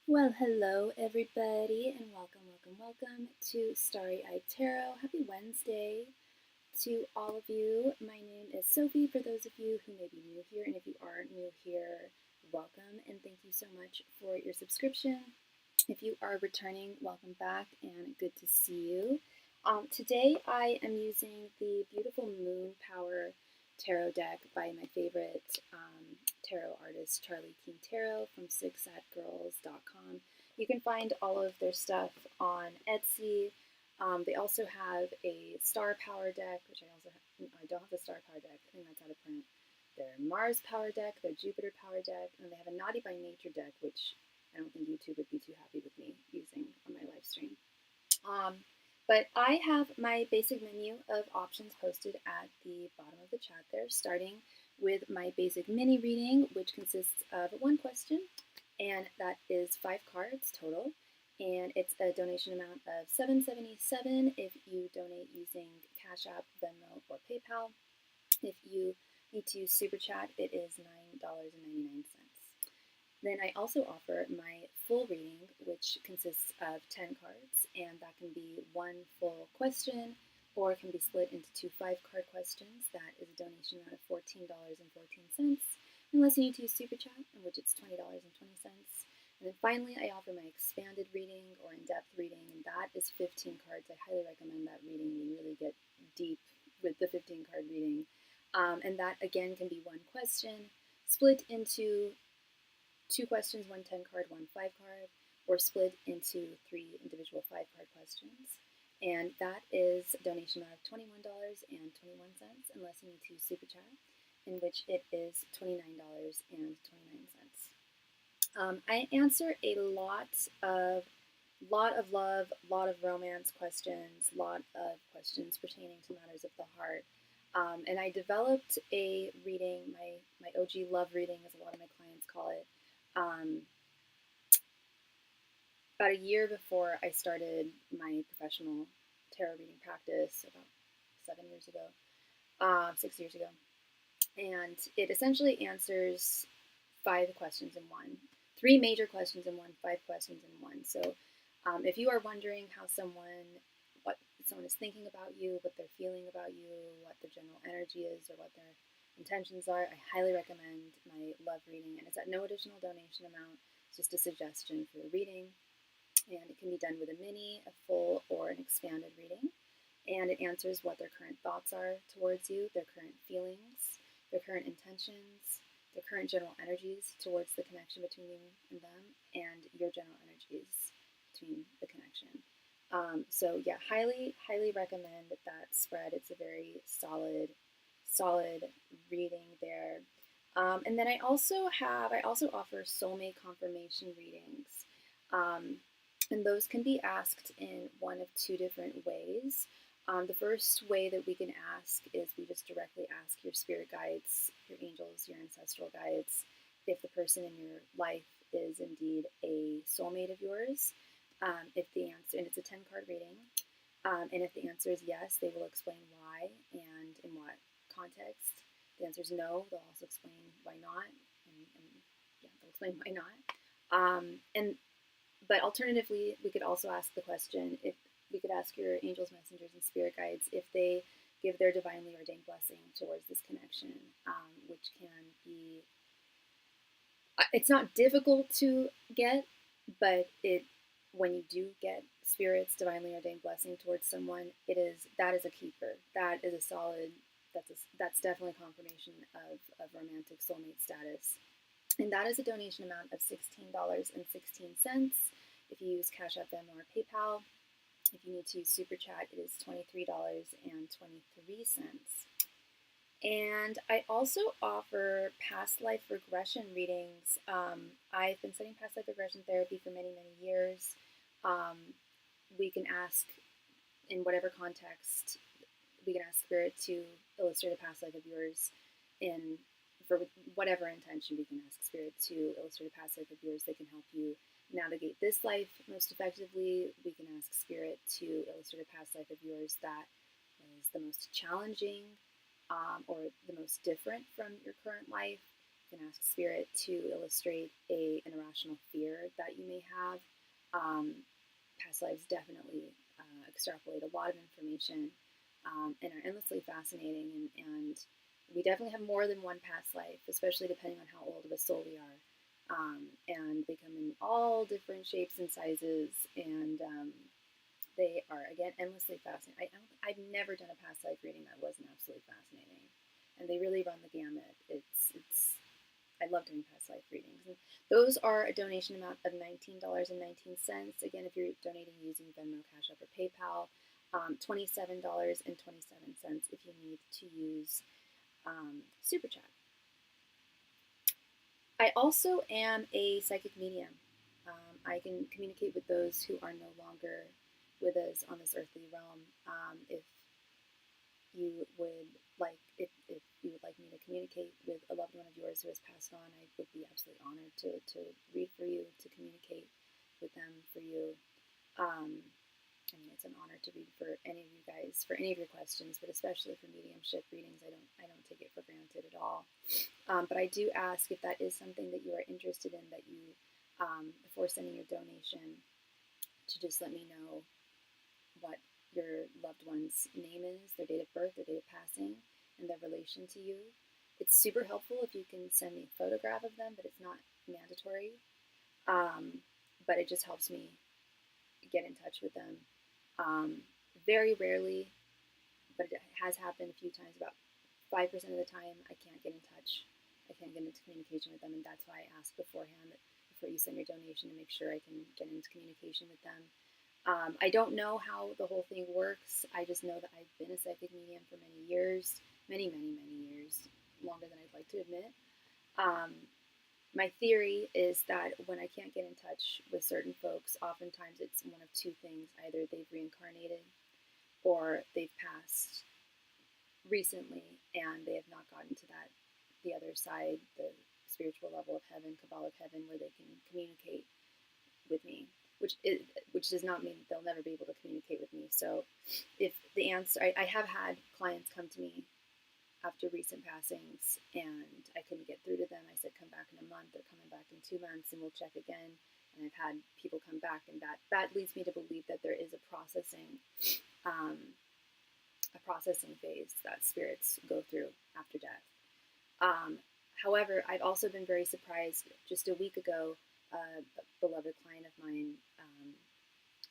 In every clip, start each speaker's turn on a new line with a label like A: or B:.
A: Well, hello everybody, and welcome to Starry Tarot. Happy Wednesday to all of you. My name is Sophie, for those of you who may be new here, and if you are new here, welcome, and thank you so much for your subscription. If you are returning, welcome back, and good to see you. Today I am using the beautiful Moon Power Tarot deck by my favorite tarot artist, Charlie King Tarot from sixatgirls.com. You can find all of their stuff on Etsy. They also have a Star Power deck, which I don't have the Star Power deck. I think that's out of print. Their Mars Power deck, their Jupiter Power deck, and they have a Naughty by Nature deck, which I don't think YouTube would be too happy with me using on my live stream. But I have my basic menu of options posted at the bottom of the chat there, starting with my basic mini reading, which consists of one question, and that is 5 cards total. And it's a donation amount of $7.77 if you donate using Cashapp, Venmo, or PayPal. If you need to super chat, it is $9.99. Then I also offer my full reading, which consists of 10 cards, and that can be one full question, or it can be split into 2 5-card questions. That is a donation amount of $14.14, unless you need to use Super Chat, in which it's $20.20. And then finally, I offer my expanded reading or in-depth reading, and that is 15 cards. I highly recommend that reading. You really get deep with the 15-card reading. And that, again, can be one question split into 2 questions, one 10-card, one 5-card, or split into 3 individual 5-card questions. And that is a donation amount of $21.21, unless you need to super chat, in which it is $29.29. I answer a lot of love, lot of romance questions, lot of questions pertaining to matters of the heart. And I developed a reading, my OG love reading, as a lot of my clients call it, about a year before I started my professional tarot reading practice, about 6 years ago. And it essentially answers 5 questions in one, 3 major questions in one, 5 questions in one. So if you are wondering what someone is thinking about you, what they're feeling about you, what their general energy is, or what their intentions are, I highly recommend my love reading. And it's at no additional donation amount. It's just a suggestion for a reading. And it can be done with a mini, a full, or an expanded reading. And it answers what their current thoughts are towards you, their current feelings, their current intentions, their current general energies towards the connection between you and them, and your general energies between the connection. So yeah, highly recommend that spread. It's a very solid reading there. And then I also offer soulmate confirmation readings. And those can be asked in one of 2 different ways. The first way that we can ask is we just directly ask your spirit guides, your angels, your ancestral guides, if the person in your life is indeed a soulmate of yours. If the answer, and it's a 10-card reading, and if the answer is yes, they will explain why and in what context. If the answer is no, they'll also explain why not, and yeah, they'll explain why not. But alternatively, we could also ask the question, if we could ask your angels, messengers, and spirit guides if they give their divinely ordained blessing towards this connection, which can be, it's not difficult to get, but when you do get spirit's divinely ordained blessing towards someone, that is a keeper. That is a solid, that's definitely confirmation of romantic soulmate status. And that is a donation amount of $16.16 if you use Cashapp, Venmo, or PayPal. If you need to use Super Chat, it is $23.23. And I also offer past life regression readings. I've been studying past life regression therapy for many years. We can ask, in whatever context, we can ask spirit to illustrate a past life of yours for whatever intention. We can ask spirit to illustrate a past life of yours that can help you navigate this life most effectively. We can ask spirit to illustrate a past life of yours that is the most challenging or the most different from your current life. You can ask Spirit to illustrate an irrational fear that you may have. Past lives definitely extrapolate a lot of information and are endlessly fascinating. And we definitely have more than one past life, especially depending on how old of a soul we are. And they come in all different shapes and sizes, and they are, again, endlessly fascinating. I've never done a past life reading that wasn't absolutely fascinating, and they really run the gamut. I love doing past life readings. And those are a donation amount of $19.19. Again, if you're donating using Venmo, Cashapp, or PayPal, $27.27 if you need to use SuperChat. I also am a psychic medium. I can communicate with those who are no longer with us on this earthly realm. If you would like, if you would like me to communicate with a loved one of yours who has passed on, I would be absolutely honored to read for you, to communicate with them for you. I mean, it's an honor to read for any of you guys, for any of your questions, but especially for mediumship readings. I don't take it for granted at all. But I do ask, if that is something that you are interested in, that you, before sending your donation, to just let me know what your loved one's name is, their date of birth, their date of passing, and their relation to you. It's super helpful if you can send me a photograph of them, but it's not mandatory. But it just helps me get in touch with them. Very rarely, but it has happened a few times, about 5% of the time, I can't get in touch. I can't get into communication with them, and that's why I ask beforehand, before you send your donation, to make sure I can get into communication with them. I don't know how the whole thing works. I just know that I've been a psychic medium for many years, many years, longer than I'd like to admit. My theory is that when I can't get in touch with certain folks, oftentimes it's one of two things. Either they've reincarnated, or they've passed recently and they have not gotten to the other side, the spiritual level of heaven, Kabbalah heaven, where they can communicate with me, which does not mean they'll never be able to communicate with me. So if the answer, I have had clients come to me after recent passings and I couldn't get through to them. I said, come back in a month. They're coming back in 2 months and we'll check again. And I've had people come back, and that leads me to believe that there is a processing phase that spirits go through after death. However, I've also been very surprised. Just a week ago, a beloved client of mine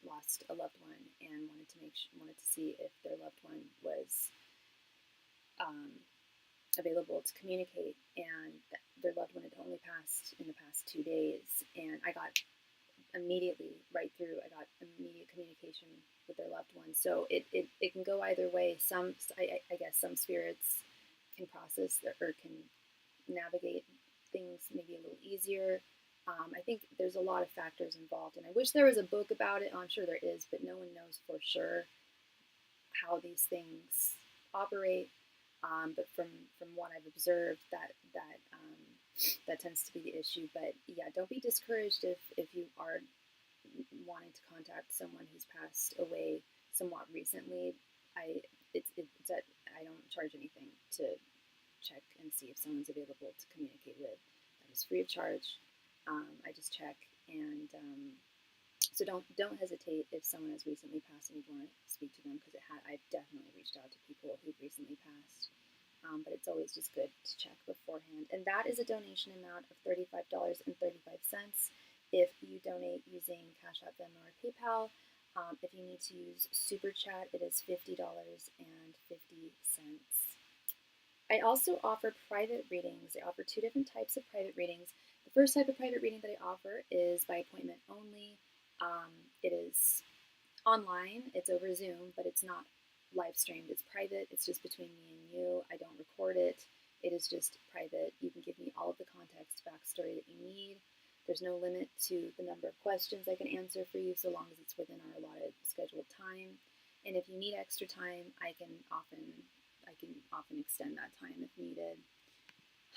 A: lost a loved one and wanted to see if their loved one was available to communicate, and their loved one had only passed in the past 2 days, and I got immediately immediate communication with their loved one. So it can go either way. I guess some spirits can process or can navigate things maybe a little easier. I think there's a lot of factors involved, and I wish there was a book about it. I'm sure there is, but no one knows for sure how these things operate. But from what I've observed, that tends to be the issue. But yeah, don't be discouraged if you are wanting to contact someone who's passed away somewhat recently. I don't charge anything to check and see if someone's available to communicate with. That is free of charge. I just check, and so don't hesitate if someone has recently passed and you want to speak to them, because I've definitely reached out to people who've recently passed. But it's always just good to check beforehand. And that is a donation amount of $35.35. If you donate using Cashapp, Venmo, or PayPal. If you need to use SuperChat, it is $50.50. I also offer private readings. I offer 2 different types of private readings. The first type of private reading that I offer is by appointment only. It is online. It's over Zoom, but it's not live streamed. It's private. It's just between me and you. I don't record it. It is just private. You can give me all of the context, backstory that you need. There's no limit to the number of questions I can answer for you, so long as it's within our allotted scheduled time. And if you need extra time, I can often extend that time if needed.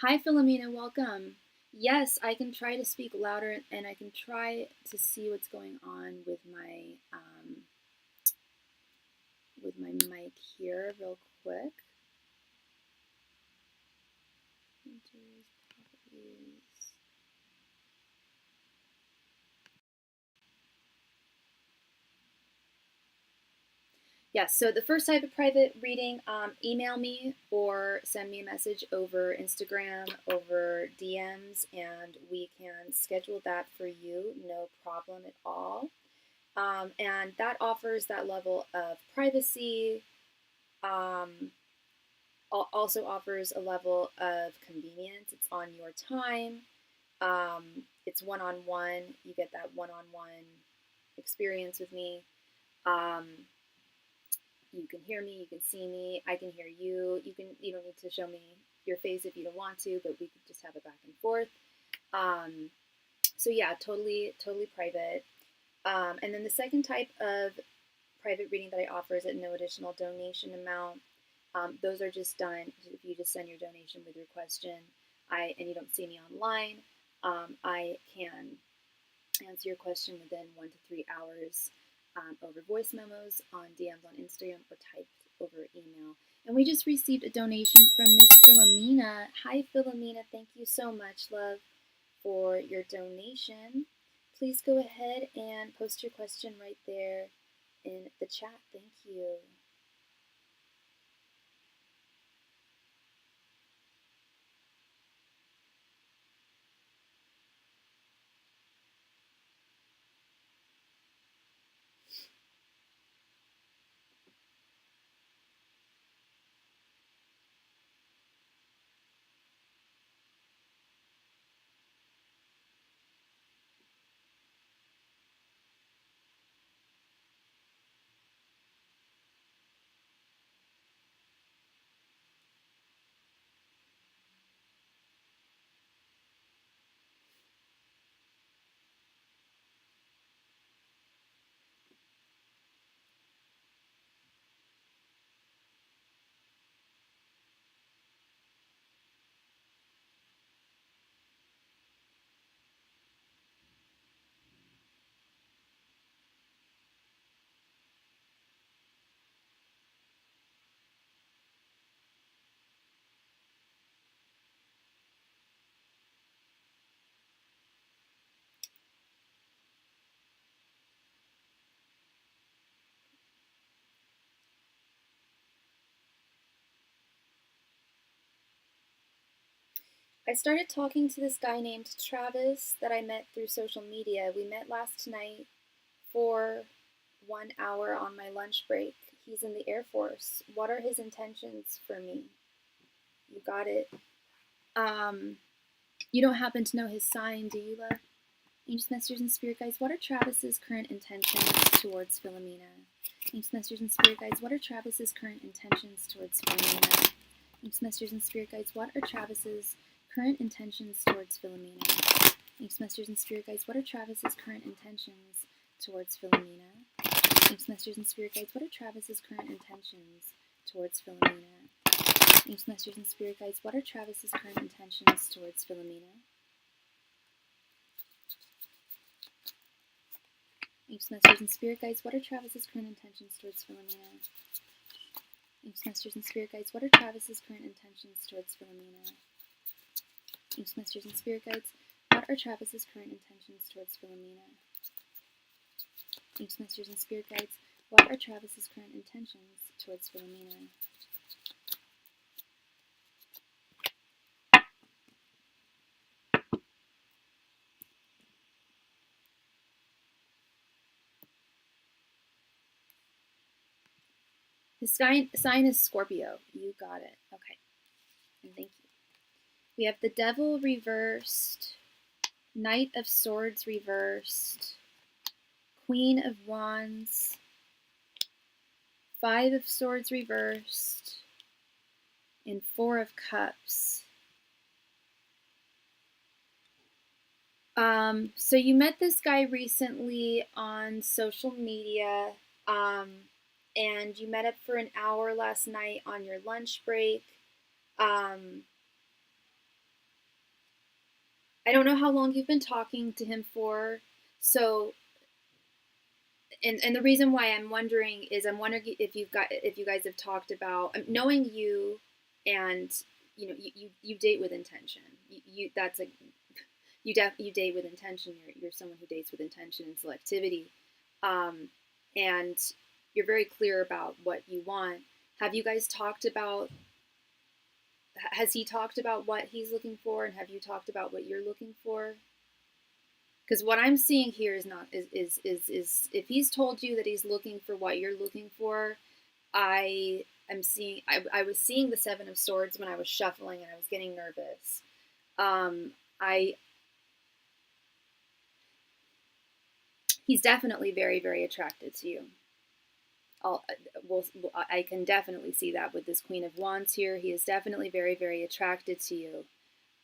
A: Hi, Philomena, welcome. Yes, I can try to speak louder, and I can try to see what's going on with my mic here real quick. please. Yes, so the first type of private reading, email me or send me a message over Instagram, over DMs, and we can schedule that for you, no problem at all. And that offers that level of privacy, also offers a level of convenience. It's on your time. It's one-on-one. You get that one-on-one experience with me. You can hear me, you can see me, I can hear you. You don't need to show me your face if you don't want to, but we could just have a back and forth. So yeah, totally private. And then the second type of private reading that I offer is at no additional donation amount. Those are just done if you just send your donation with your question. And you don't see me online, I can answer your question within 1 to 3 hours over voice memos, on DMs on Instagram, or typed over email. And we just received a donation from Miss Philomena. Hi, Philomena. Thank you so much, love, for your donation. Please go ahead and post your question right there in the chat. Thank you. I started talking to this guy named Travis that I met through social media. We met last night for 1 hour on my lunch break. He's in the Air Force. What are his intentions for me? You got it. You don't happen to know his sign, do you, love? Angels, Messengers, and Spirit Guides, what are Travis's current intentions towards Philomena? Angels, Messengers, and Spirit Guides, what are Travis's current intentions towards Philomena? Angels, Messengers, and Spirit Guides, what are Travis's current intentions towards Philomena? Angels, Messengers, and Spirit Guides, what are Travis's current intentions towards Philomena? Angels, Messengers, and Spirit Guides, what are Travis's current intentions towards Philomena? Angels, Messengers, and Spirit Guides, what are Travis's current intentions towards Philomena? Angels, Messengers, and Spirit Guides, what are Travis's current intentions towards Philomena? Angels, Messengers, and Spirit Guides, what are Travis's current intentions towards Philomena? Angels, Messengers, and Spirit Guides, what are Travis's current intentions towards Philomena? Angels, Messengers, and Spirit Guides, what are Travis's current intentions towards Philomena? His sign is Scorpio. You got it. Okay. And thank you. We have the Devil reversed, Knight of Swords reversed, Queen of Wands, Five of Swords reversed, and Four of Cups. So you met this guy recently on social media, and you met up for an hour last night on your lunch break. I don't know how long you've been talking to him for, so and the reason why I'm wondering is I'm wondering if you guys have talked about knowing you and you date with intention. That's a you date with intention. You're someone who dates with intention and selectivity, and you're very clear about what you want. Have you guys talked about? Has he talked about what he's looking for, and have you talked about what you're looking for? Because what I'm seeing here is not is if he's told you that he's looking for what you're looking for, I am seeing I was seeing the Seven of Swords when I was shuffling and I was getting nervous. I He's definitely very, very attracted to you. I can definitely see that with this Queen of Wands here. He is definitely very, very attracted to you.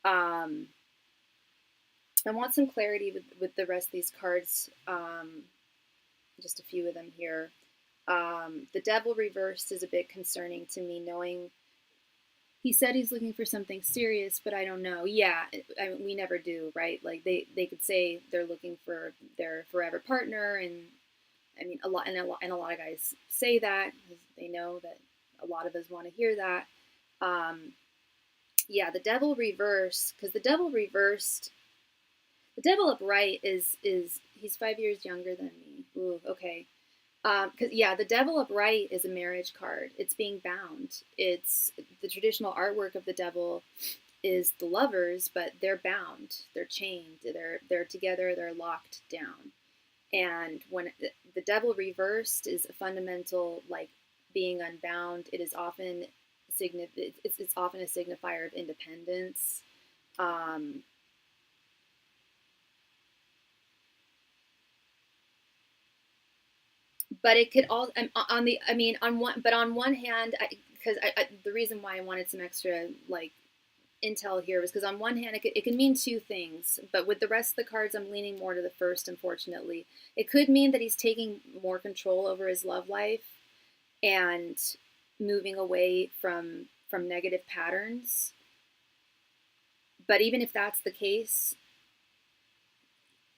A: I want some clarity with the rest of these cards. Just a few of them here. The Devil reversed is a bit concerning to me, knowing he said he's looking for something serious, but I don't know. Yeah, we never do, right? Like they could say they're looking for their forever partner, and I mean a lot of guys say that because they know that a lot of us want to hear that. Yeah, the Devil reversed, because the Devil reversed, the Devil upright is he's 5 years younger than me. Ooh, okay. Because yeah, the Devil upright is a marriage card. It's being bound. It's the traditional artwork of the Devil is the lovers, but they're bound. They're chained. They're together. They're locked down. And when the Devil reversed is a fundamental, like being unbound. It is often it's often a signifier of independence. But it could all on the I mean on one hand, because the reason why I wanted some extra like intel here was because on one hand it could mean two things, but with the rest of the cards I'm leaning more to the first. Unfortunately, it could mean that he's taking more control over his love life and moving away from negative patterns. But even if that's the case,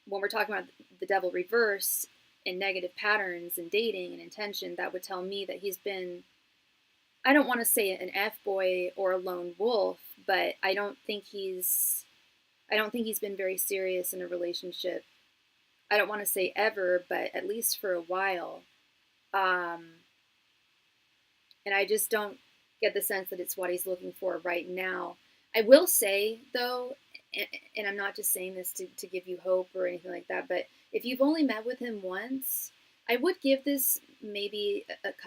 A: when we're talking about the Devil reverse and negative patterns and dating and intention, that would tell me that he's been, I don't want to say an F-boy or a lone wolf, but I don't think he's been very serious in a relationship. I don't want to say ever, but at least for a while. And I just don't get the sense that it's what he's looking for right now. I will say, though, and I'm not just saying this to give you hope or anything like that, but if you've only met with him once, I would give this maybe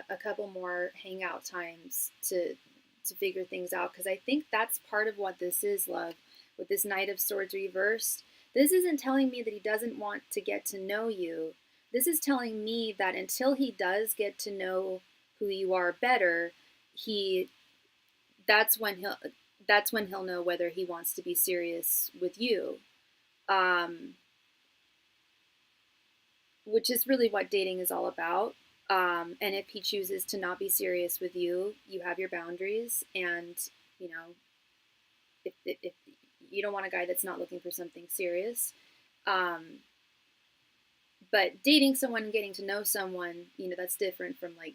A: a couple more hangout times to figure things out, because I think that's part of what this is, love. With this Knight of Swords reversed, this isn't telling me that he doesn't want to get to know you. This is telling me that until he does get to know who you are better, that's when he'll know whether he wants to be serious with you. Which is really what dating is all about. And if he chooses to not be serious with you, you have your boundaries, and you know, if you don't want a guy that's not looking for something serious. But dating someone and getting to know someone, that's different from like,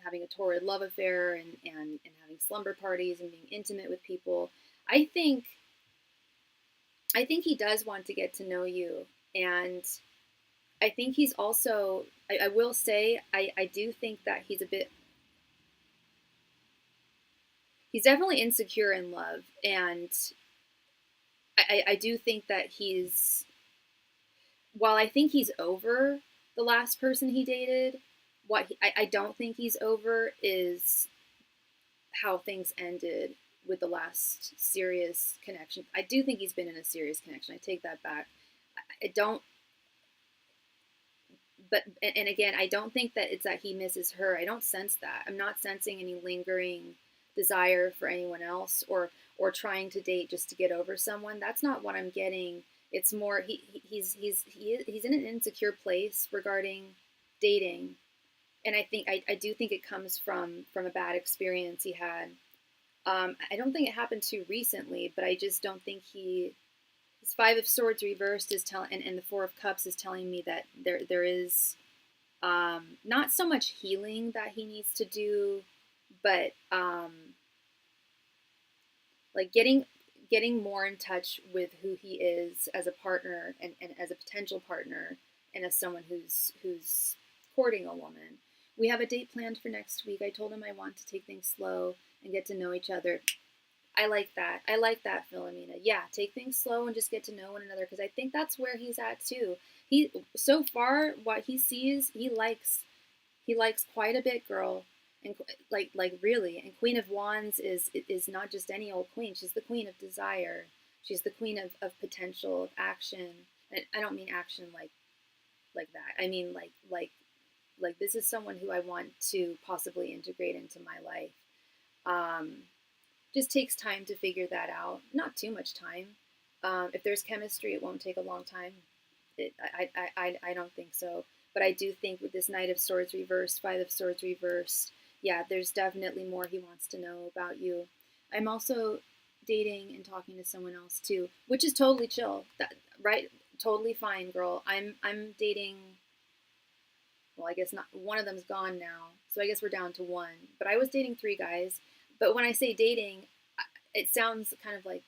A: having a torrid love affair and having slumber parties and being intimate with people. I think he does want to get to know you. And I think he's also, I will say, I do think that he's definitely insecure in love. And I do think that while I think he's over the last person he dated, I don't think he's over is how things ended with the last serious connection. I do think he's been in a serious connection. I take that back. I don't, but, and again, I don't think that it's that he misses her. I don't sense that. I'm not sensing any lingering desire for anyone else or trying to date just to get over someone. That's not what I'm getting. It's more he's in an insecure place regarding dating, and I do think it comes from a bad experience he had. I don't think it happened too recently, but I just don't think his Five of Swords reversed is and the Four of Cups is telling me that there is not so much healing that he needs to do, but like getting more in touch with who he is as a partner and as a potential partner and as someone who's courting a woman. We have a date planned for next week. I told him I want to take things slow and get to know each other. I like that. I like that, Philomena. Yeah, take things slow and just get to know one another, because I think that's where he's at too. He so far what he sees, he likes quite a bit, girl, and like really. And Queen of Wands is not just any old queen. She's the queen of desire. She's the queen of potential, of action. And I don't mean action like that. I mean like this is someone who I want to possibly integrate into my life. Um, just takes time to figure that out. Not too much time. If there's chemistry, it won't take a long time. I don't think so. But I do think with this Knight of Swords reversed, Five of Swords reversed, yeah, there's definitely more he wants to know about you. I'm also dating and talking to someone else too, which is totally chill. That, right? Totally fine, girl. I'm dating. Well, I guess not. One of them's gone now, so I guess we're down to one. But I was dating three guys. But when I say dating, it sounds kind of like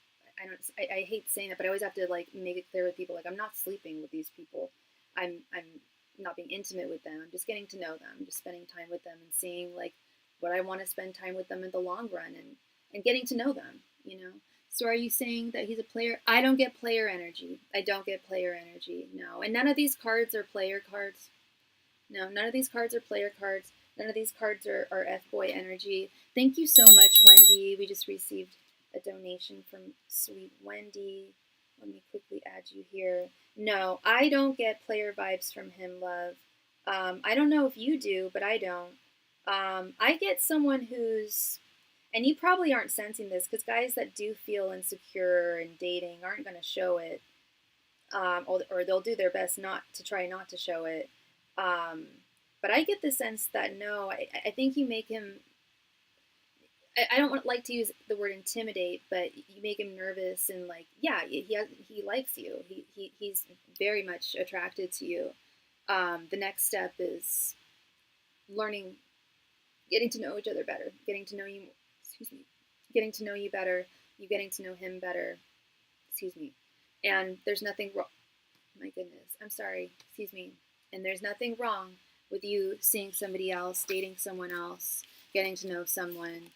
A: I hate saying that, but I always have to like make it clear with people, like I'm not sleeping with these people. I'm not being intimate with them. I'm just getting to know them, just spending time with them and seeing like what I want to spend time with them in the long run, and getting to know them, you know. So are you saying that he's a player? I don't get player energy. I don't get player energy. No. And none of these cards are player cards. No, none of these cards are player cards. None of these cards are F-boy energy. Thank you so much, Wendy. We just received a donation from sweet Wendy. Let me quickly add you here. No, I don't get player vibes from him, love. I don't know if you do, but I don't. I get someone who's, and you probably aren't sensing this, because guys that do feel insecure in dating aren't going to show it, or they'll do their best not to try not to show it. Um, but I get the sense that no, I think you make him. I don't like to use the word intimidate, but you make him nervous and like, yeah, he likes you. He's very much attracted to you. The next step is learning, getting to know each other better, getting to know you. Excuse me, getting to know you better. You getting to know him better. Excuse me, and there's nothing wrong. My goodness, I'm sorry. Excuse me. And there's nothing wrong with you seeing somebody else, dating someone else, getting to know someone.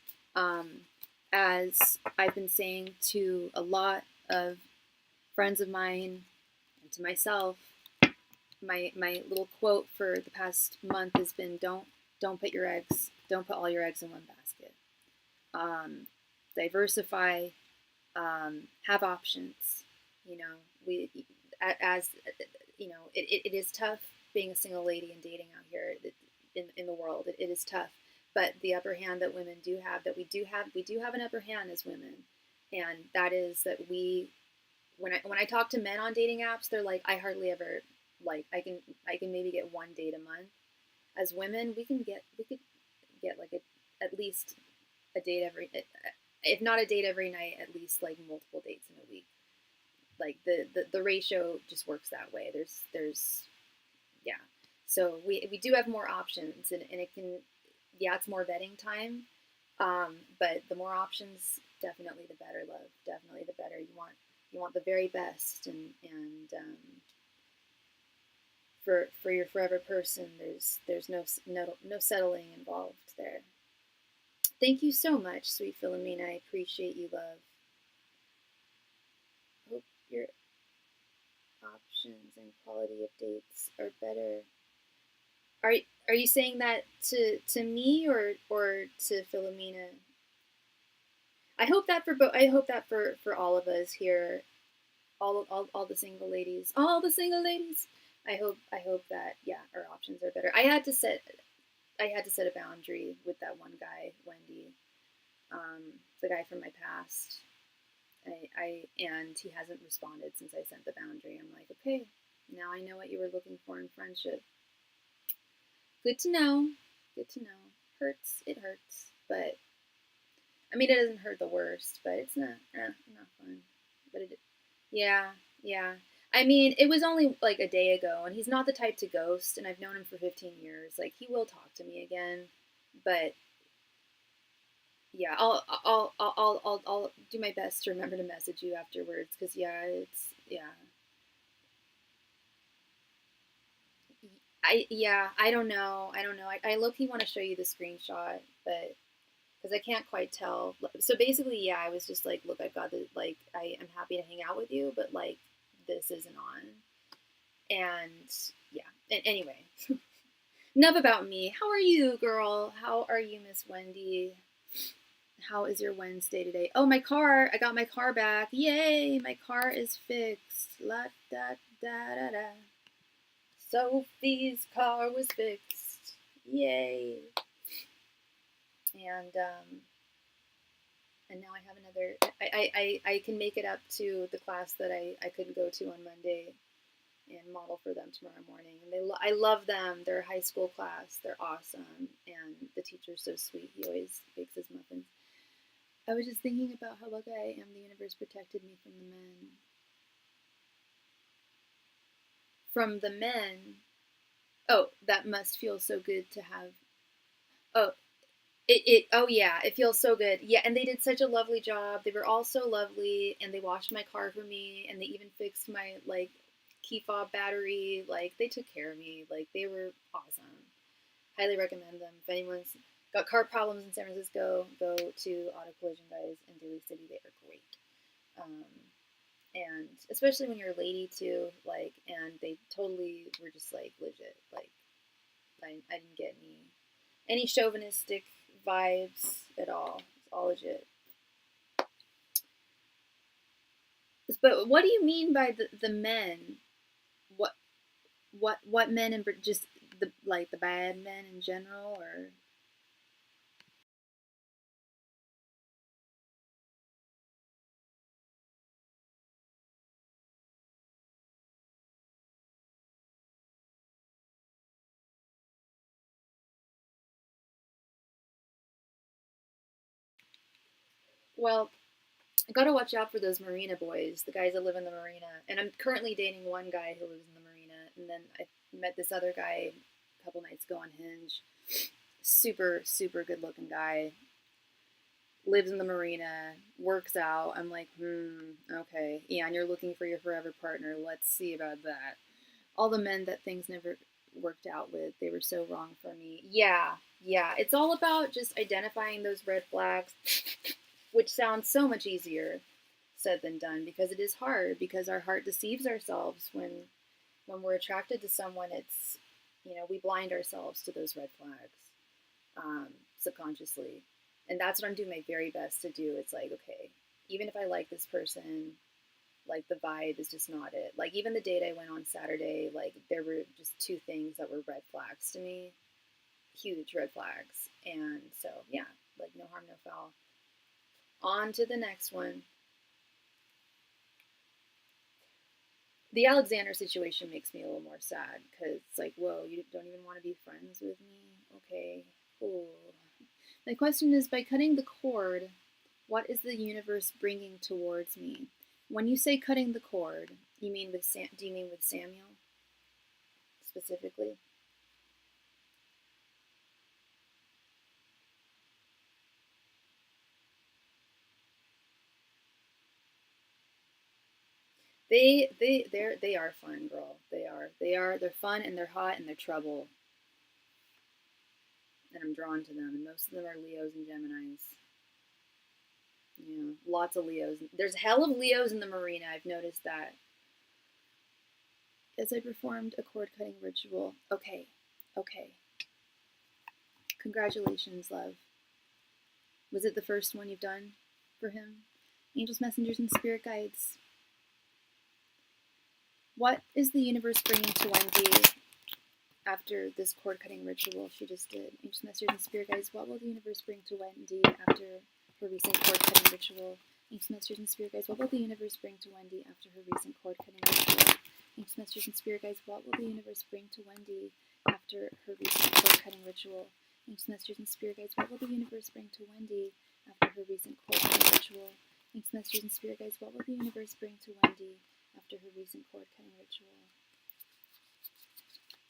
A: As I've been saying to a lot of friends of mine and to myself, my little quote for the past month has been don't put all your eggs in one basket. Diversify, have options. You know, we as you know, it is tough being a single lady and dating out here in the world. It is tough, but the upper hand that women do have, that we do have an upper hand as women, and that is that we, when I talk to men on dating apps, they're like, I hardly ever, like, I can maybe get one date a month. As women, we could get like at least a date every, if not a date every night, at least like multiple dates in a week. Like the ratio just works that way. There's yeah. So we do have more options, and it can, yeah, it's more vetting time. But the more options, definitely the better, love. Definitely the better. You want the very best, and for your forever person, there's no settling involved there. Thank you so much, sweet Philomena. I appreciate you, love. Hope your options and quality of dates are better. Are you saying that to me or to Philomena? I hope that for I hope that for all of us here, all the single ladies, all the single ladies. I hope that, yeah, our options are better. I had to set a boundary with that one guy, Wendy, the guy from my past. And he hasn't responded since I sent the boundary. I'm like, okay, now I know what you were looking for in friendship. Good to know. Good to know. Hurts. It hurts, but I mean, it doesn't hurt the worst, but it's not fun. But it, yeah, yeah. I mean, it was only like a day ago, and he's not the type to ghost, and I've known him for 15 years. Like, he will talk to me again, but yeah, I'll do my best to remember to message you afterwards, because yeah, it's, yeah. I don't know. I low-key want to show you the screenshot, but because I can't quite tell. So basically, yeah, I was just like, look, I've got the, like, I am happy to hang out with you, but like, this isn't on. And yeah, and anyway, enough about me. How are you, girl? How are you, Miss Wendy? How is your Wednesday today? Oh, my car. I got my car back. Yay, my car is fixed. La da da da da. Sophie's car was fixed. Yay. And now I have another. I can make it up to the class that I couldn't go to on Monday, and model for them tomorrow morning. And I love them. They're a high school class. They're awesome, and the teacher's so sweet. He always bakes his muffins. I was just thinking about how lucky I am. The universe protected me from the men. From the men. Oh, that must feel so good to have. Oh, oh yeah, it feels so good. Yeah, and they did such a lovely job. They were all so lovely, and they washed my car for me, and they even fixed my like key fob battery. Like, they took care of me. Like, they were awesome. Highly recommend them. If anyone's got car problems in San Francisco, go to Auto Collision Guys in Daly City. They are great. And especially when you're a lady too, like, and they totally were just like legit. Like, I didn't get any chauvinistic vibes at all. It's all legit. But what do you mean by the men? What what men, and just the, like, the bad men in general, or? Well, I gotta watch out for those marina boys, the guys that live in the marina. And I'm currently dating one guy who lives in the marina, and then I met this other guy a couple nights ago on Hinge. Super, super good looking guy. Lives in the marina, works out. I'm like, okay. Yeah, and you're looking for your forever partner. Let's see about that. All the men that things never worked out with, they were so wrong for me. Yeah, yeah. It's all about just identifying those red flags, which sounds so much easier said than done, because it is hard, because our heart deceives ourselves when we're attracted to someone. It's, we blind ourselves to those red flags, subconsciously. And that's what I'm doing my very best to do. It's like, okay, even if I like this person, like, the vibe is just not it. Like, even the date I went on Saturday, like, there were just two things that were red flags to me, huge red flags. And so, yeah, like, no harm, no foul. On to the next one. The Alexander situation makes me a little more sad, because it's like, whoa, you don't even want to be friends with me? Okay, cool. My question is, by cutting the cord, what is the universe bringing towards me? When you say cutting the cord, you mean with do you mean with Samuel specifically? They are fun, girl. They're fun, and they're hot, and they're trouble. And I'm drawn to them, and most of them are Leos and Geminis. Yeah, lots of Leos. There's a hell of Leos in the marina. I've noticed that. As I performed a cord cutting ritual. Okay, okay. Congratulations, love. Was it the first one you've done for him? Angels, messengers, and spirit guides. What is the universe bringing to Wendy after this cord cutting ritual she just did? Angels, messengers, and spirit guides. What will the universe bring to Wendy after her recent cord cutting ritual? Angels, messengers, and spirit guides. What will the universe bring to Wendy after her recent cord cutting ritual? Angels, messengers, and spirit guides. What will the universe bring to Wendy after her recent cord cutting ritual? Angels, messengers, and spirit guides. What will the universe bring to Wendy after her recent cord cutting ritual? Angels, messengers, and spirit guides. What will the universe bring to Wendy after her recent cord cutting ritual?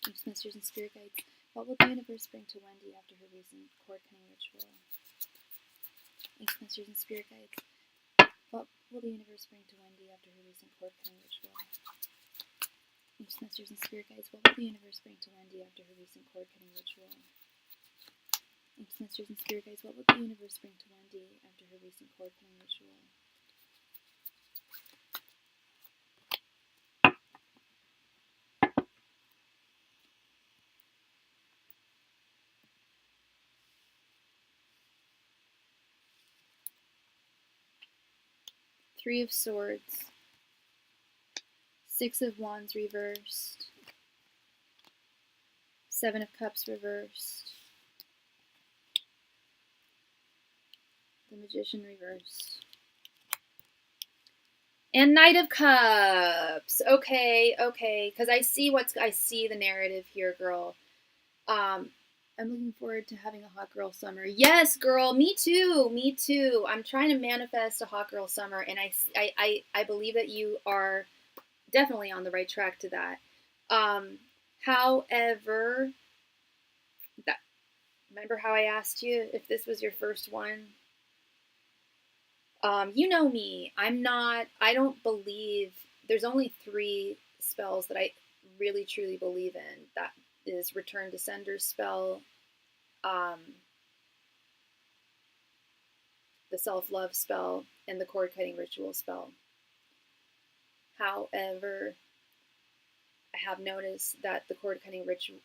A: Angels, messengers, and spirit guides. What will the universe bring to Wendy after her recent cord cutting ritual? Thanks, masters and spirit guides. What will the universe bring to Wendy after her recent cord cutting ritual? Thanks, masters and spirit guides. What will the universe bring to Wendy after her recent cord cutting ritual? Thanks, masters and spirit guides. What will the universe bring to Wendy after her recent cord cutting ritual? Three of Swords, Six of Wands reversed, Seven of Cups reversed, the Magician reversed, and Knight of Cups. Okay, because I see the narrative here, girl. I'm looking forward to having a hot girl summer. Yes, girl, me too. I'm trying to manifest a hot girl summer, and I believe that you are definitely on the right track to that. However, remember how I asked you if this was your first one? You know me. I don't believe, there's only 3 spells that I really truly believe in. That is Return to Sender's spell, the self-love spell, and the cord cutting ritual spell. However, I have noticed that the cord cutting ritual,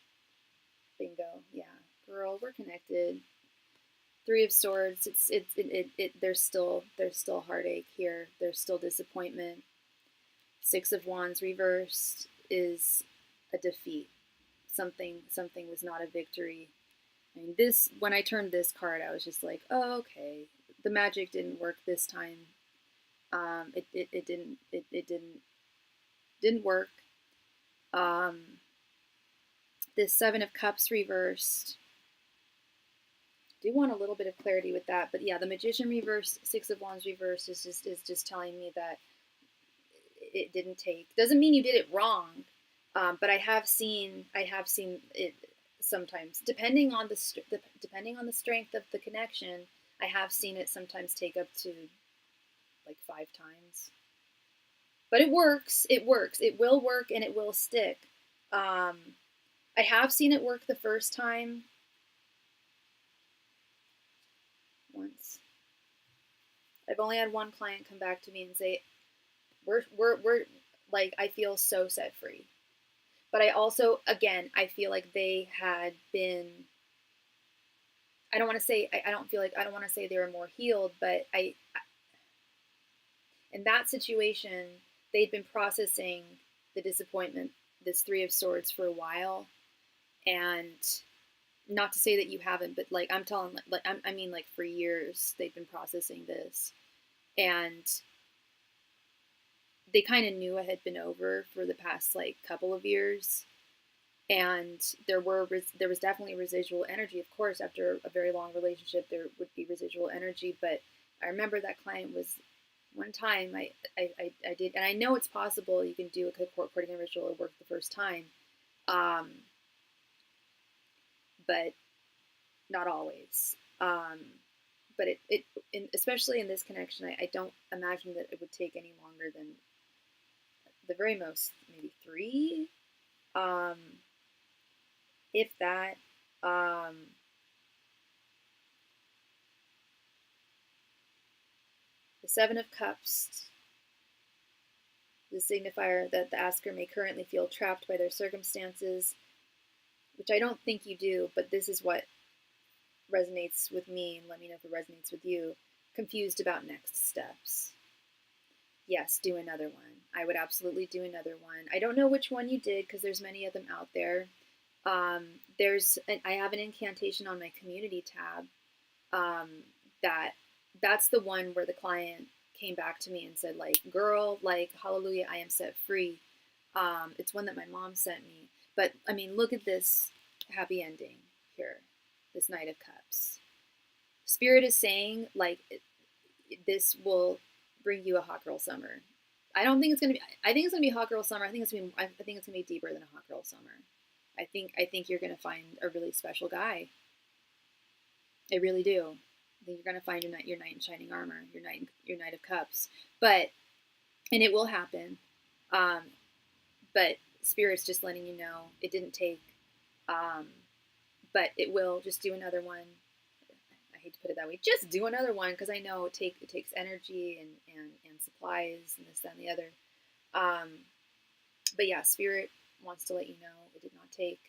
A: bingo, yeah, girl, we're connected. 3 of Swords, there's still heartache here. There's still disappointment. 6 of Wands reversed is a defeat. Something was not a victory. I mean, this, when I turned this card, I was just like, oh, okay, the magic didn't work this time. It didn't work. This 7 of Cups reversed. I do want a little bit of clarity with that, but yeah, the Magician reversed, 6 of Wands reversed is just telling me that it didn't take. Doesn't mean you did it wrong, but I have seen it sometimes, depending on the strength of the connection. I have seen it sometimes take up to like 5 times. But it works. It will work, and it will stick. I have seen it work the first time once. I've only had one client come back to me and say, we're like, I feel so set free. But I also, again, I feel like they had been, I don't want to say they were more healed, but in that situation, they'd been processing the disappointment, this 3 of Swords, for a while. And not to say that you haven't, but like, I'm telling, I mean, like, for years, they've been processing this. And they kind of knew it had been over for the past, like, couple of years. And there was definitely residual energy. Of course, after a very long relationship, there would be residual energy. But I remember that client was, one time I did, and I know it's possible you can do a cord cutting ritual, it worked the first time, but not always. But especially in this connection, I don't imagine that it would take any longer than the very most, maybe 3, if that. The 7 of Cups, the signifier that the asker may currently feel trapped by their circumstances, which I don't think you do, but this is what resonates with me, and let me know if it resonates with you. Confused about next steps. Yes, do another one. I would absolutely do another one. I don't know which one you did, because there's many of them out there. I have an incantation on my community tab that's the one where the client came back to me and said, like, girl, like, hallelujah, I am set free. It's one that my mom sent me. But, I mean, look at this happy ending here, this Knight of Cups. Spirit is saying, like, this will bring you a hot girl summer. I think it's gonna be a hot girl summer. I think it's gonna be deeper than a hot girl summer. I think you're gonna find a really special guy. I really do. then you're going to find your knight in shining armor, your knight of cups. And it will happen. But Spirit's just letting you know it didn't take, but it will. Just do another one. I hate to put it that way. Just do another one, because I know it takes energy and supplies and this, that, and the other. But yeah, Spirit wants to let you know it did not take.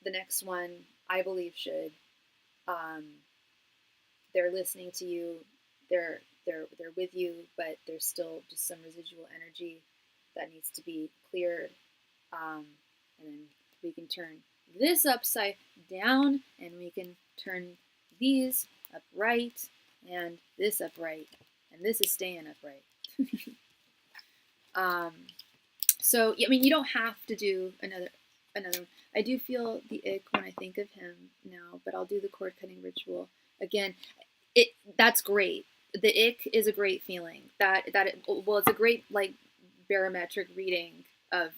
A: The next one, I believe, should. They're listening to you. They're with you, but there's still just some residual energy that needs to be cleared. And then we can turn this upside down, and we can turn these upright, and this upright, and this is staying upright. So I mean, you don't have to do another one. I do feel the ick when I think of him now, but I'll do the cord cutting ritual again. That's great. The ick is a great feeling. It's a great like barometric reading of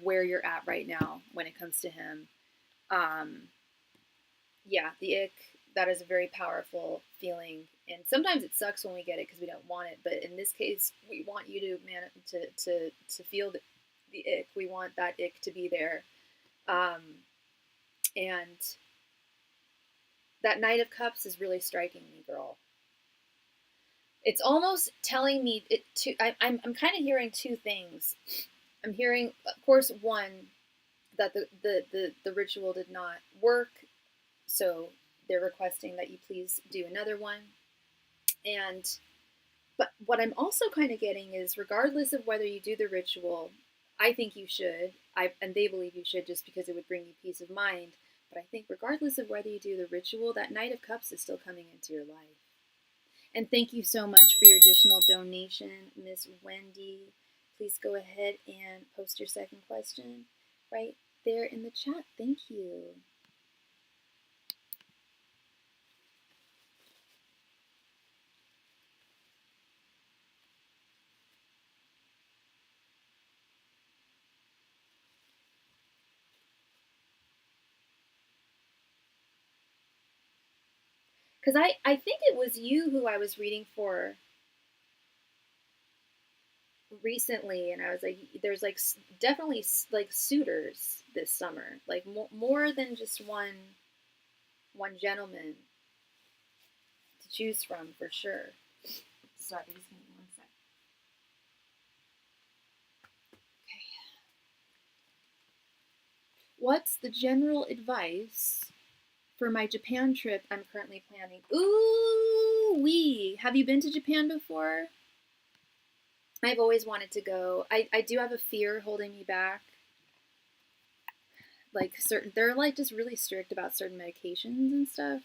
A: where you're at right now when it comes to him. Yeah, the ick, that is a very powerful feeling, and sometimes it sucks when we get it because we don't want it. But in this case, we want you to feel the ick. We want that ick to be there, and that Knight of Cups is really striking me, girl. It's almost telling me I'm kind of hearing two things. I'm hearing, of course, one, that the ritual did not work, so they're requesting that you please do another one. But what I'm also kind of getting is, regardless of whether you do the ritual, I think you should, and they believe you should, just because it would bring you peace of mind. But I think regardless of whether you do the ritual, that Knight of Cups is still coming into your life. And thank you so much for your additional donation, Miss Wendy. Please go ahead and post your second question right there in the chat. Thank you. Because I think it was you who I was reading for recently, and I was like, there's like definitely like suitors this summer, like more than just one gentleman to choose from, for sure. Sorry, just give me one sec. Okay. What's the general advice for my Japan trip I'm currently planning? Ooh wee! Have you been to Japan before? I've always wanted to go. I do have a fear holding me back. Like they're like just really strict about certain medications and stuff.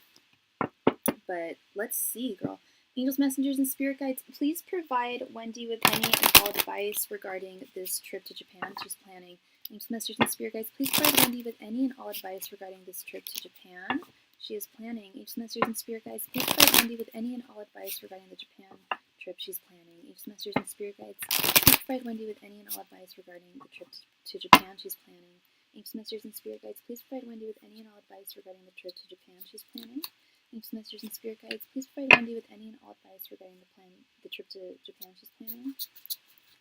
A: But let's see, girl. Angels, messengers, and spirit guides, please provide Wendy with any and all advice regarding this trip to Japan she's planning. Angels, messengers, and spirit guides, please provide Wendy with any and all advice regarding this trip to Japan she is planning. Angels, messengers, and spirit guides, please provide Wendy with any and all advice regarding the Japan trip she's planning. Angels, messengers, and spirit guides, please provide Wendy with any and all advice regarding the trip to Japan she's planning. Angels, messengers, and spirit guides, please provide Wendy with any and all advice regarding the trip to Japan she's planning. Angels, messengers, and spirit guides, please provide Wendy with any and all advice regarding the trip to Japan she's planning.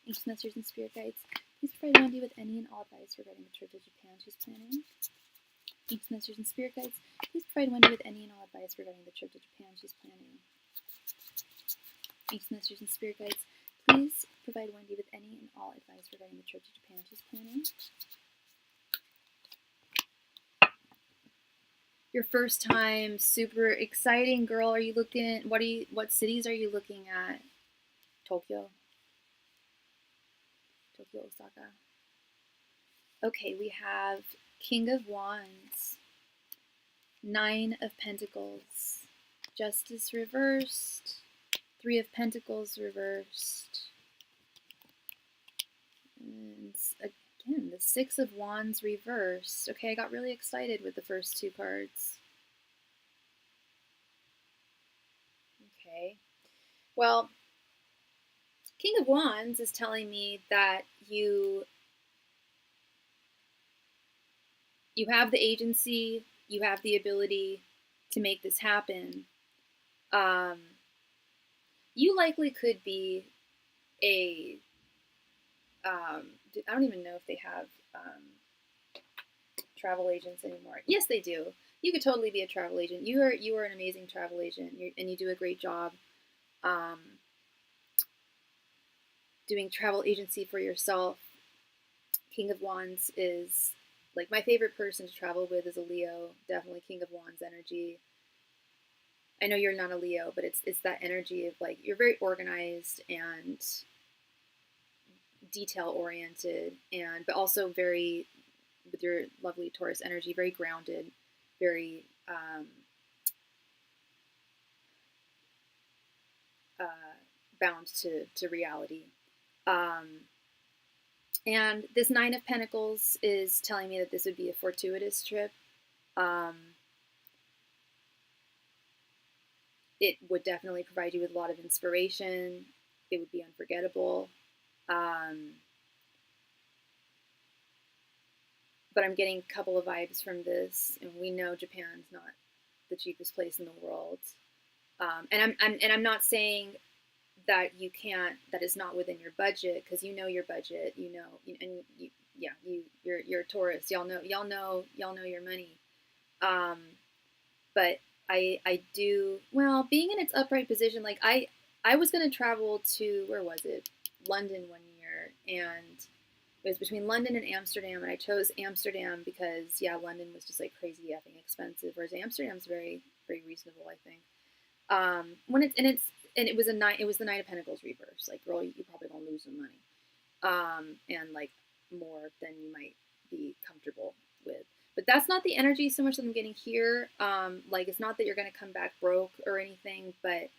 A: Angels, messengers, and spirit guides, please provide Wendy with any and all advice regarding the trip to Japan she's planning. Angels, messengers, and spirit guides, please provide Wendy with any and all advice regarding the trip to Japan she's planning. Angels, messengers, and spirit guides, please provide Wendy with any and all advice regarding the trip to Japan she's planning. Your first time, super exciting, girl. Are you looking? What cities are you looking at? Tokyo, Osaka. Okay, we have King of Wands, Nine of Pentacles, Justice reversed, Three of Pentacles reversed, and again, the Six of Wands reversed. Okay, I got really excited with the first two cards. Okay. Well, King of Wands is telling me that you have the agency, you have the ability to make this happen, you likely could be a, I don't even know if they have travel agents anymore. Yes, they do. You could totally be a travel agent. You are an amazing travel agent, and you do a great job doing travel agency for yourself. King of Wands is like my favorite person to travel with is a Leo. Definitely King of Wands energy. I know you're not a Leo, but it's that energy of like you're very organized and detail oriented, and but also very, with your lovely Taurus energy, very grounded, very bound to reality. And this Nine of Pentacles is telling me that this would be a fortuitous trip. It would definitely provide you with a lot of inspiration. It would be unforgettable. But I'm getting a couple of vibes from this, and we know Japan's not the cheapest place in the world. And I'm not saying that you can't, that is not within your budget, because you know your budget, you know, and you, yeah, you're a Taurus. Y'all know your money. But I do, well, being in its upright position, like I was gonna travel to, where was it? London one year, and it was between London and Amsterdam, and I chose Amsterdam because yeah, London was just like crazy effing expensive, whereas Amsterdam's very very reasonable, I think. When it was it was the Knight of Pentacles reverse. Like, girl, you probably gonna lose some money, and like more than you might be comfortable with. But that's not the energy so much that I'm getting here. Like, it's not that you're gonna come back broke or anything, but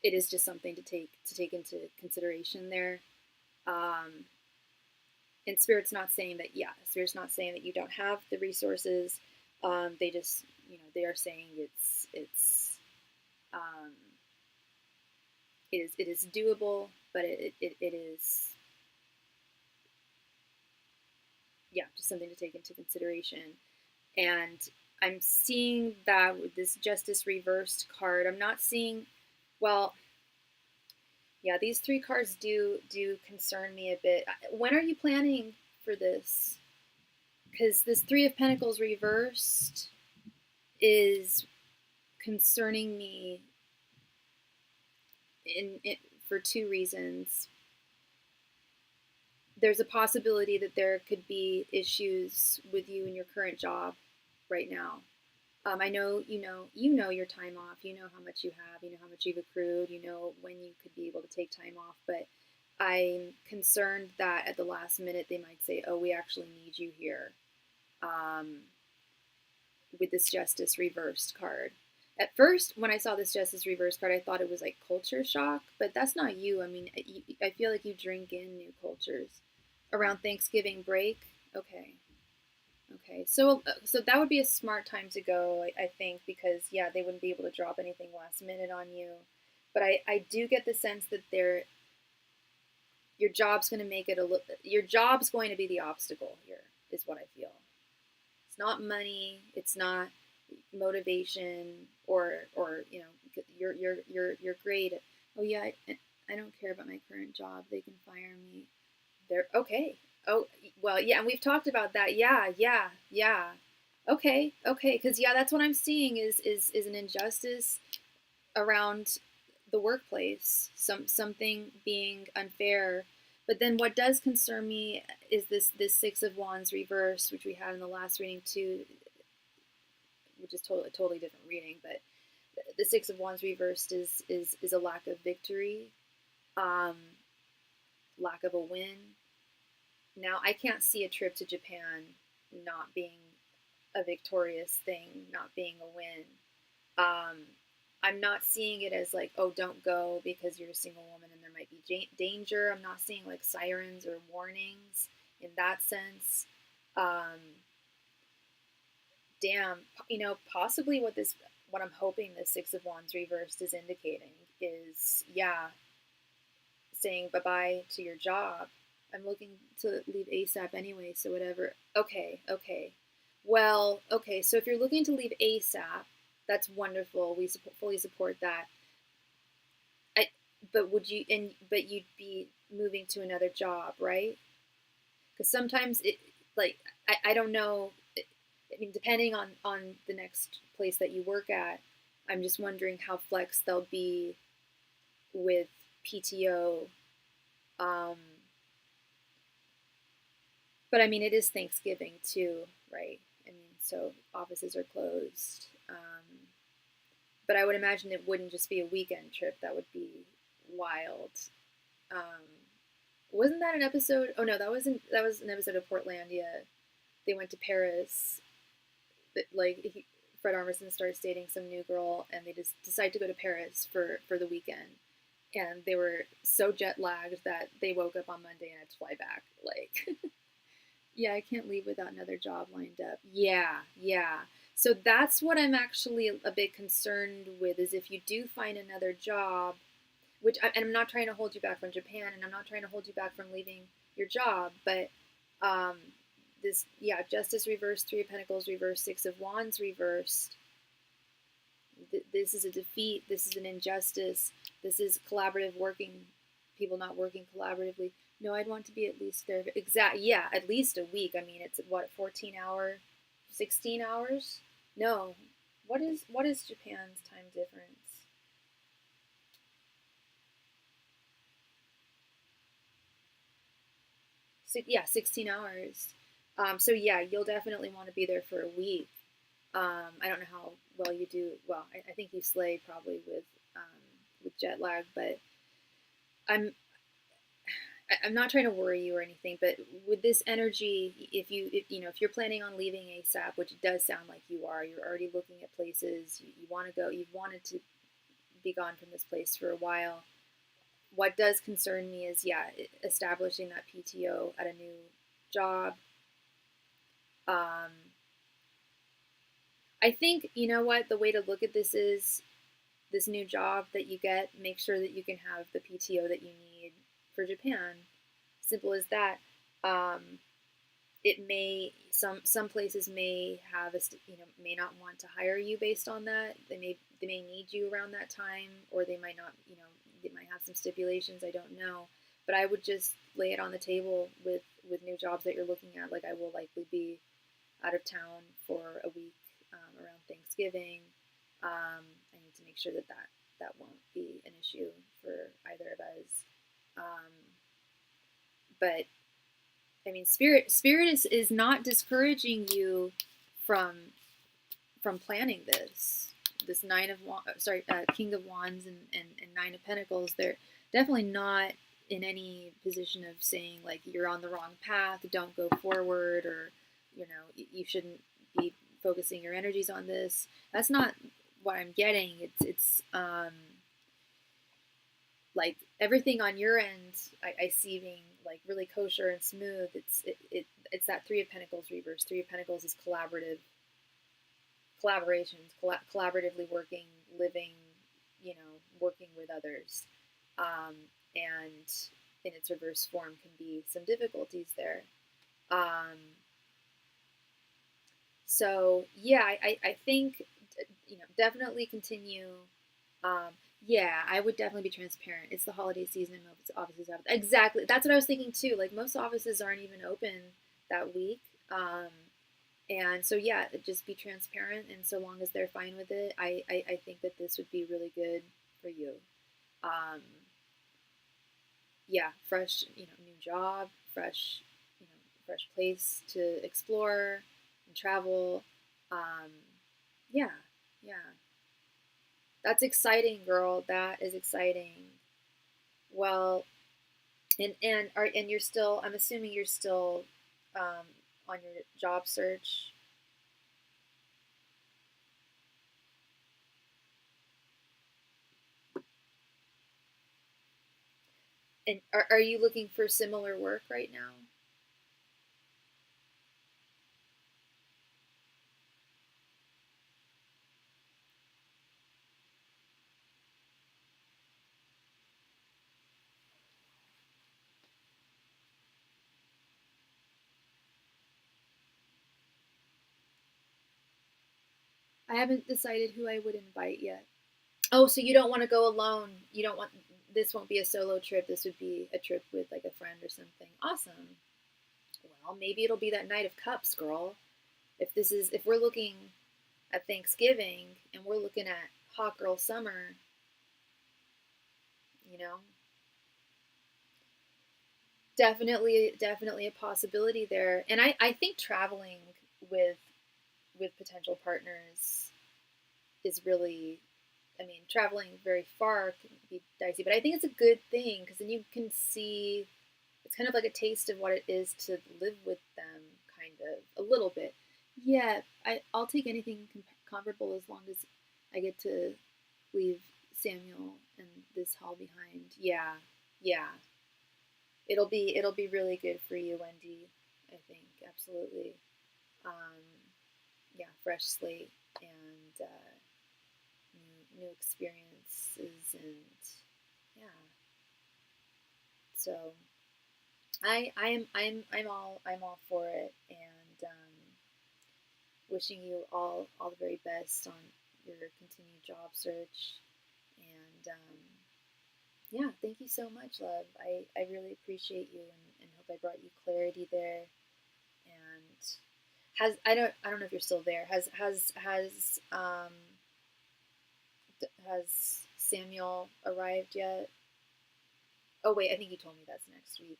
A: it is just something to take into consideration there. And Spirit's not saying that, yeah, Spirit's not saying that you don't have the resources. They just, you know, they are saying um, it is doable, but it is, yeah, just something to take into consideration. And I'm seeing that with this Justice reversed card. I'm not seeing, well, yeah, these three cards do concern me a bit. When are you planning for this? Because this Three of Pentacles reversed is concerning me for two reasons. There's a possibility that there could be issues with you in your current job right now. I know you know your time off. You know how much you have. You know how much you've accrued. You know when you could be able to take time off. But I'm concerned that at the last minute they might say, "Oh, we actually need you here," with this Justice reversed card. At first, when I saw this Justice reversed card, I thought it was like culture shock, but that's not you. I mean, I feel like you drink in new cultures around Thanksgiving break. Okay. Okay, so that would be a smart time to go, I think, because yeah, they wouldn't be able to drop anything last minute on you. But I do get the sense that your job's going to make it your job's going to be the obstacle here, is what I feel. It's not money, it's not motivation, or you know, you're great. Oh yeah, I don't care about my current job. They can fire me. They're okay. Oh, well, yeah, and we've talked about that. Yeah, yeah, yeah. Okay, okay, because yeah, that's what I'm seeing is an injustice around the workplace, something being unfair. But then what does concern me is this Six of Wands reverse, which we had in the last reading too, which is totally different reading. But the Six of Wands reversed is a lack of victory, um, lack of a win. Now, I can't see a trip to Japan not being a victorious thing, not being a win. Um, I'm not seeing it as like, oh, don't go because you're a single woman and there might be danger. I'm not seeing like sirens or warnings in that sense. Damn, you know, possibly what I'm hoping the Six of Wands reversed is indicating is, yeah, saying bye-bye to your job. I'm looking to leave ASAP anyway, so whatever. Okay, okay. Well, okay, so if you're looking to leave ASAP, that's wonderful. We fully support that. I, but but you'd be moving to another job, right? Because sometimes like, I don't know. I mean, depending on the next place that you work at, I'm just wondering how flex they'll be with PTO. Um, but I mean, it is Thanksgiving too, right? I mean, so offices are closed. But I would imagine it wouldn't just be a weekend trip. That would be wild. Um, wasn't that an episode? Oh no, that was an episode of Portlandia. They went to Paris. Like Fred Armisen starts dating some new girl, and they just decide to go to Paris for the weekend. And they were so jet lagged that they woke up on Monday and had to fly back. Like, yeah, I can't leave without another job lined up. Yeah, yeah. So that's what I'm actually a bit concerned with, is if you do find another job, and I'm not trying to hold you back from Japan, and I'm not trying to hold you back from leaving your job, but um, yeah, Justice reversed, Three of Pentacles reversed, Six of Wands reversed. This is a defeat. This is an injustice. This is collaborative working, people not working collaboratively. No, I'd want to be at least there. Yeah, at least a week. I mean, it's what, 14-hour, 16 hours? No, what is Japan's time difference? Yeah, 16 hours. So yeah, you'll definitely want to be there for a week. I don't know how well you do. Well, I think you slay probably with jet lag, but I'm I'm not trying to worry you or anything. But with this energy, if you're planning on leaving ASAP, which it does sound like you are, you're already looking at places you want to go. You've wanted to be gone from this place for a while. What does concern me is, yeah, establishing that PTO at a new job. Um, I think, you know what, the way to look at this is, this new job that you get, make sure that you can have the PTO that you need for Japan. Simple as that. Um, it may some places may have may not want to hire you based on that. They may need you around that time, or they might not. They might have some stipulations. I don't know, but I would just lay it on the table with new jobs that you're looking at. Like, I will likely be out of town for a week around Thanksgiving. I need to make sure that won't be an issue for either of us. Um, but I mean, spirit is not discouraging you from planning this King of Wands and Nine of Pentacles. They're definitely not in any position of saying like you're on the wrong path, don't go forward, or you shouldn't be focusing your energies on this. That's not what I'm getting. It's like everything on your end, I see being like really kosher and smooth. It's that Three of Pentacles reverse. Three of Pentacles is collaborations, collaboratively working, living, working with others, and in its reverse form can be some difficulties there. So yeah, I think definitely continue. Um, yeah, I would definitely be transparent. It's the holiday season. Most offices have exactly. That's what I was thinking too. Like, most offices aren't even open that week. And so yeah, just be transparent, and so long as they're fine with it, I think that this would be really good for you. Um, yeah, fresh, new job, fresh place to explore and travel. Um, yeah, yeah, that's exciting, girl. That is exciting. Well, and you're still. I'm assuming you're still on your job search. And are you looking for similar work right now? I haven't decided who I would invite yet. Oh, so you don't want to go alone? You don't want this won't be a solo trip. This would be a trip with like a friend or something. Awesome. Well, maybe it'll be that Knight of Cups, girl. If we're looking at Thanksgiving and we're looking at hot girl summer, you know, definitely a possibility there. And I think traveling with with potential partners is really, I mean, traveling very far can be dicey, but I think it's a good thing because then you can see it's kind of like a taste of what it is to live with them, kind of a little bit. Yeah, I'll take anything comparable as long as I get to leave Samuel and this hall behind. Yeah, yeah, it'll be really good for you, Wendy. I think absolutely. Um, yeah, fresh slate and new experiences and yeah. So I'm all for it and wishing you all the very best on your continued job search and yeah, thank you so much, love. I really appreciate you and hope I brought you clarity there. And I don't know if you're still there. Has Samuel arrived yet? Oh wait, I think you told me that's next week.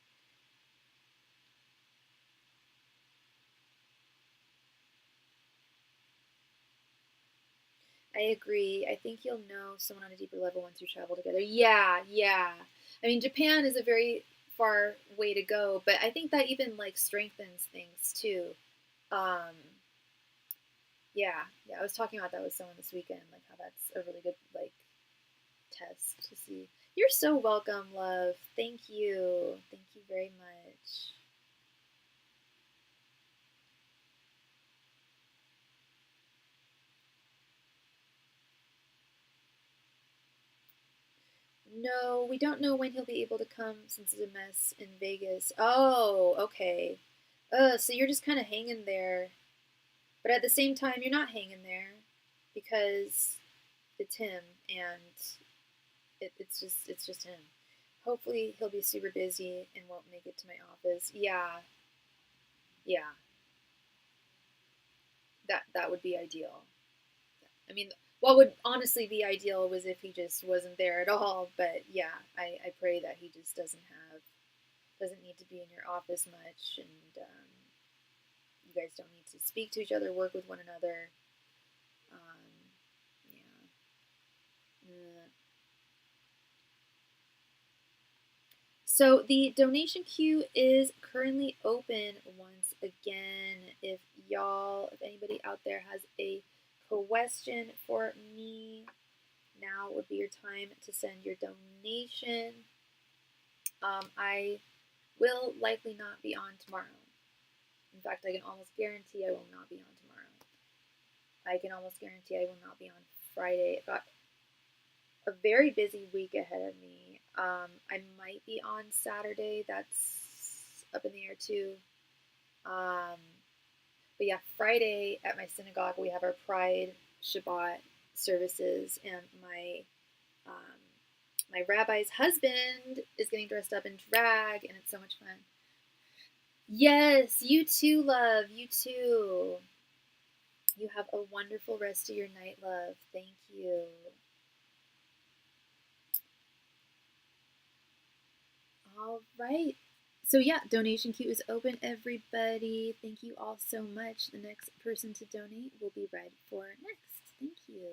A: I agree. I think you'll know someone on a deeper level once you travel together. Yeah, yeah. I mean, Japan is a very far way to go, but I think that even like strengthens things too. Um, yeah, yeah. I was talking about that with someone this weekend, like how that's a really good like test to see. You're so welcome, love. Thank you. Thank you very much. No, we don't know when he'll be able to come since it's a mess in Vegas. Oh, okay. So you're just kind of hanging there. But at the same time, you're not hanging there because it's him and it's just him. Hopefully he'll be super busy and won't make it to my office. Yeah, yeah. That would be ideal. I mean, what would honestly be ideal was if he just wasn't there at all. But yeah, I pray that he just doesn't need to be in your office much, and you guys don't need to speak to each other, work with one another. Um, yeah. Uh, So the donation queue is currently open once again. If anybody out there has a question for me, now would be your time to send your donation. I will likely not be on tomorrow. In fact, I can almost guarantee I will not be on tomorrow. I can almost guarantee I will not be on Friday. I've got a very busy week ahead of me. I might be on Saturday. That's up in the air too. Um, but yeah, Friday at my synagogue we have our Pride Shabbat services, and um, my rabbi's husband is getting dressed up in drag, and it's so much fun. Yes, you too, love. You too. You have a wonderful rest of your night, love. Thank you. All right. So yeah, donation queue is open, everybody. Thank you all so much. The next person to donate will be read for next. Thank you.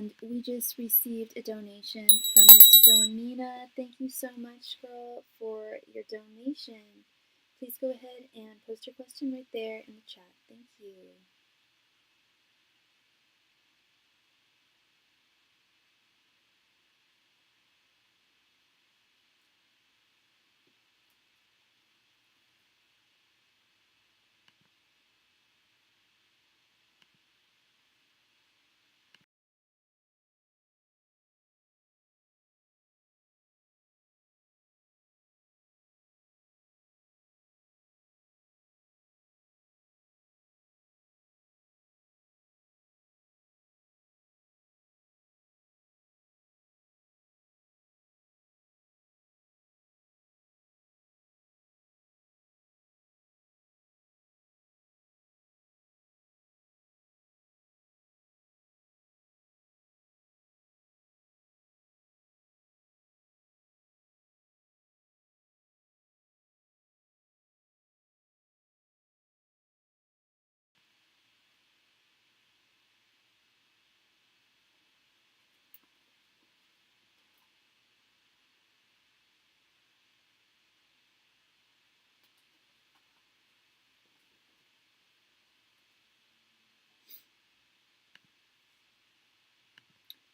A: And we just received a donation from Miss Philomena. Thank you so much, girl, for your donation. Please go ahead and post your question right there in the chat. Thank you.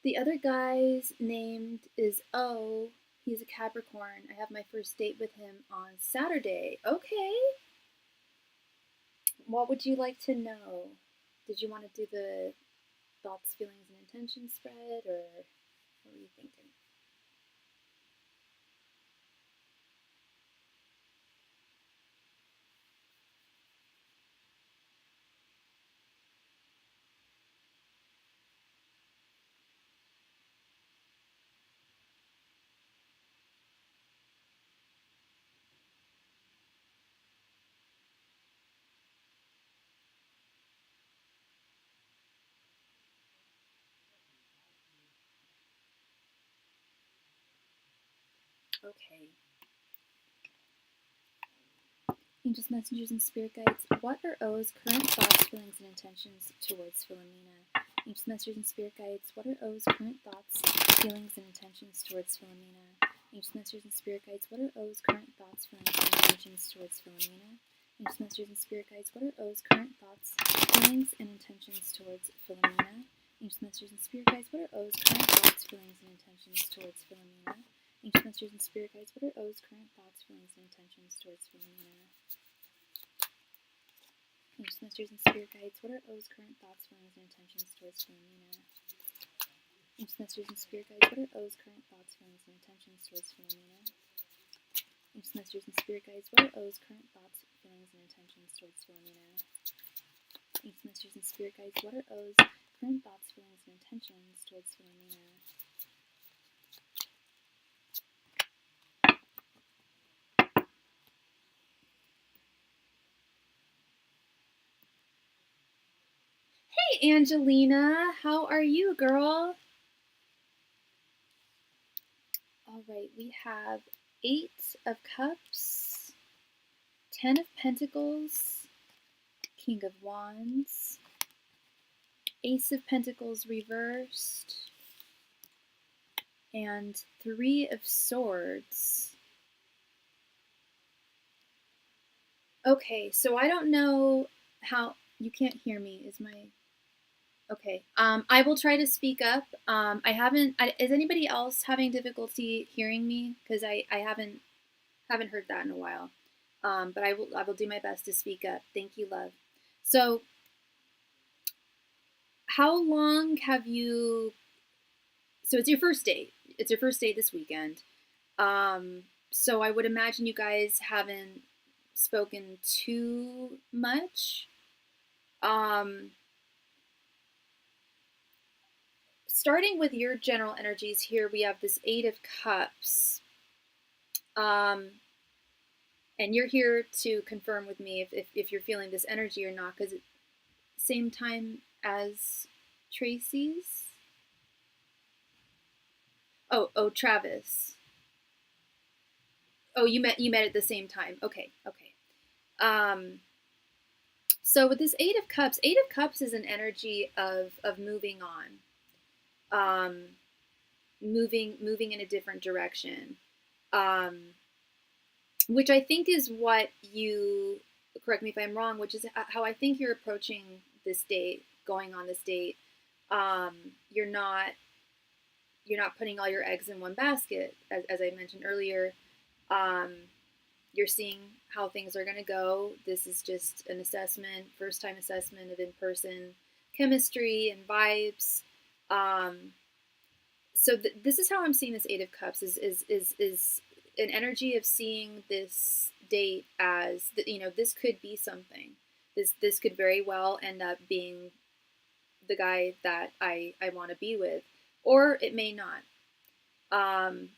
A: The other guy's name is O. He's a Capricorn. I have my first date with him on Saturday. Okay. What would you like to know? Did you want to do the thoughts, feelings, and intentions spread, or what were you thinking? Okay. Angels, messengers, and spirit guides, what are O's current thoughts, feelings, and intentions towards Philomena? Angels, messengers, and spirit guides, what are O's current thoughts, feelings, and intentions towards Philomena? Angels, messengers, and spirit guides, what are O's current thoughts, feelings, and intentions towards Philomena? Angels, messengers, and spirit guides, what are O's current thoughts, feelings, and intentions towards Philomena? Angels, messengers, and spirit guides, what are O's current thoughts, feelings, and intentions towards Philomena? Angels, messengers, and spirit guides, what are O's current thoughts, feelings, and intentions towards Philomena? Angels, messengers, and spirit guides, what are O's current thoughts, feelings, and intentions towards Philomena? Angels, messengers, and spirit guides, what are O's current thoughts, feelings, and intentions towards Philomena? Angels, messengers, and spirit guides, what are O's current thoughts, feelings, and intentions towards Philomena? Angels, messengers, and spirit guides, what are O's current thoughts, feelings, and intentions towards Philomena? Hey, Angelina, how are you, girl? All right, we have 8 of Cups, 10 of Pentacles, King of Wands, Ace of Pentacles reversed, and 3 of Swords. Okay, so I don't know how you can't hear me. Is my okay? I will try to speak up. I haven't. Is anybody else having difficulty hearing me? Because I haven't heard that in a while. But I will do my best to speak up. Thank you, love. So, how long have you? So it's your first date. It's your first date this weekend. So I would imagine you guys haven't spoken too much. Starting with your general energies here, we have this 8 of Cups. And you're here to confirm with me if you're feeling this energy or not, because it's same time as Tracy's. Oh, Travis. Oh, you met at the same time. Okay. So with this 8 of Cups is an energy of moving on. moving in a different direction, which I think is what you, correct me if I'm wrong, which is how I think you're approaching this date, going on this date. Um, you're not you're not putting all your eggs in one basket, as I mentioned earlier. Um, you're seeing how things are going to go. This is just an assessment, first time assessment of in person chemistry and vibes. Um, so this is how I'm seeing this Eight of Cups is an energy of seeing this date as this could be something. This could very well end up being the guy that I want to be with, or it may not. Um,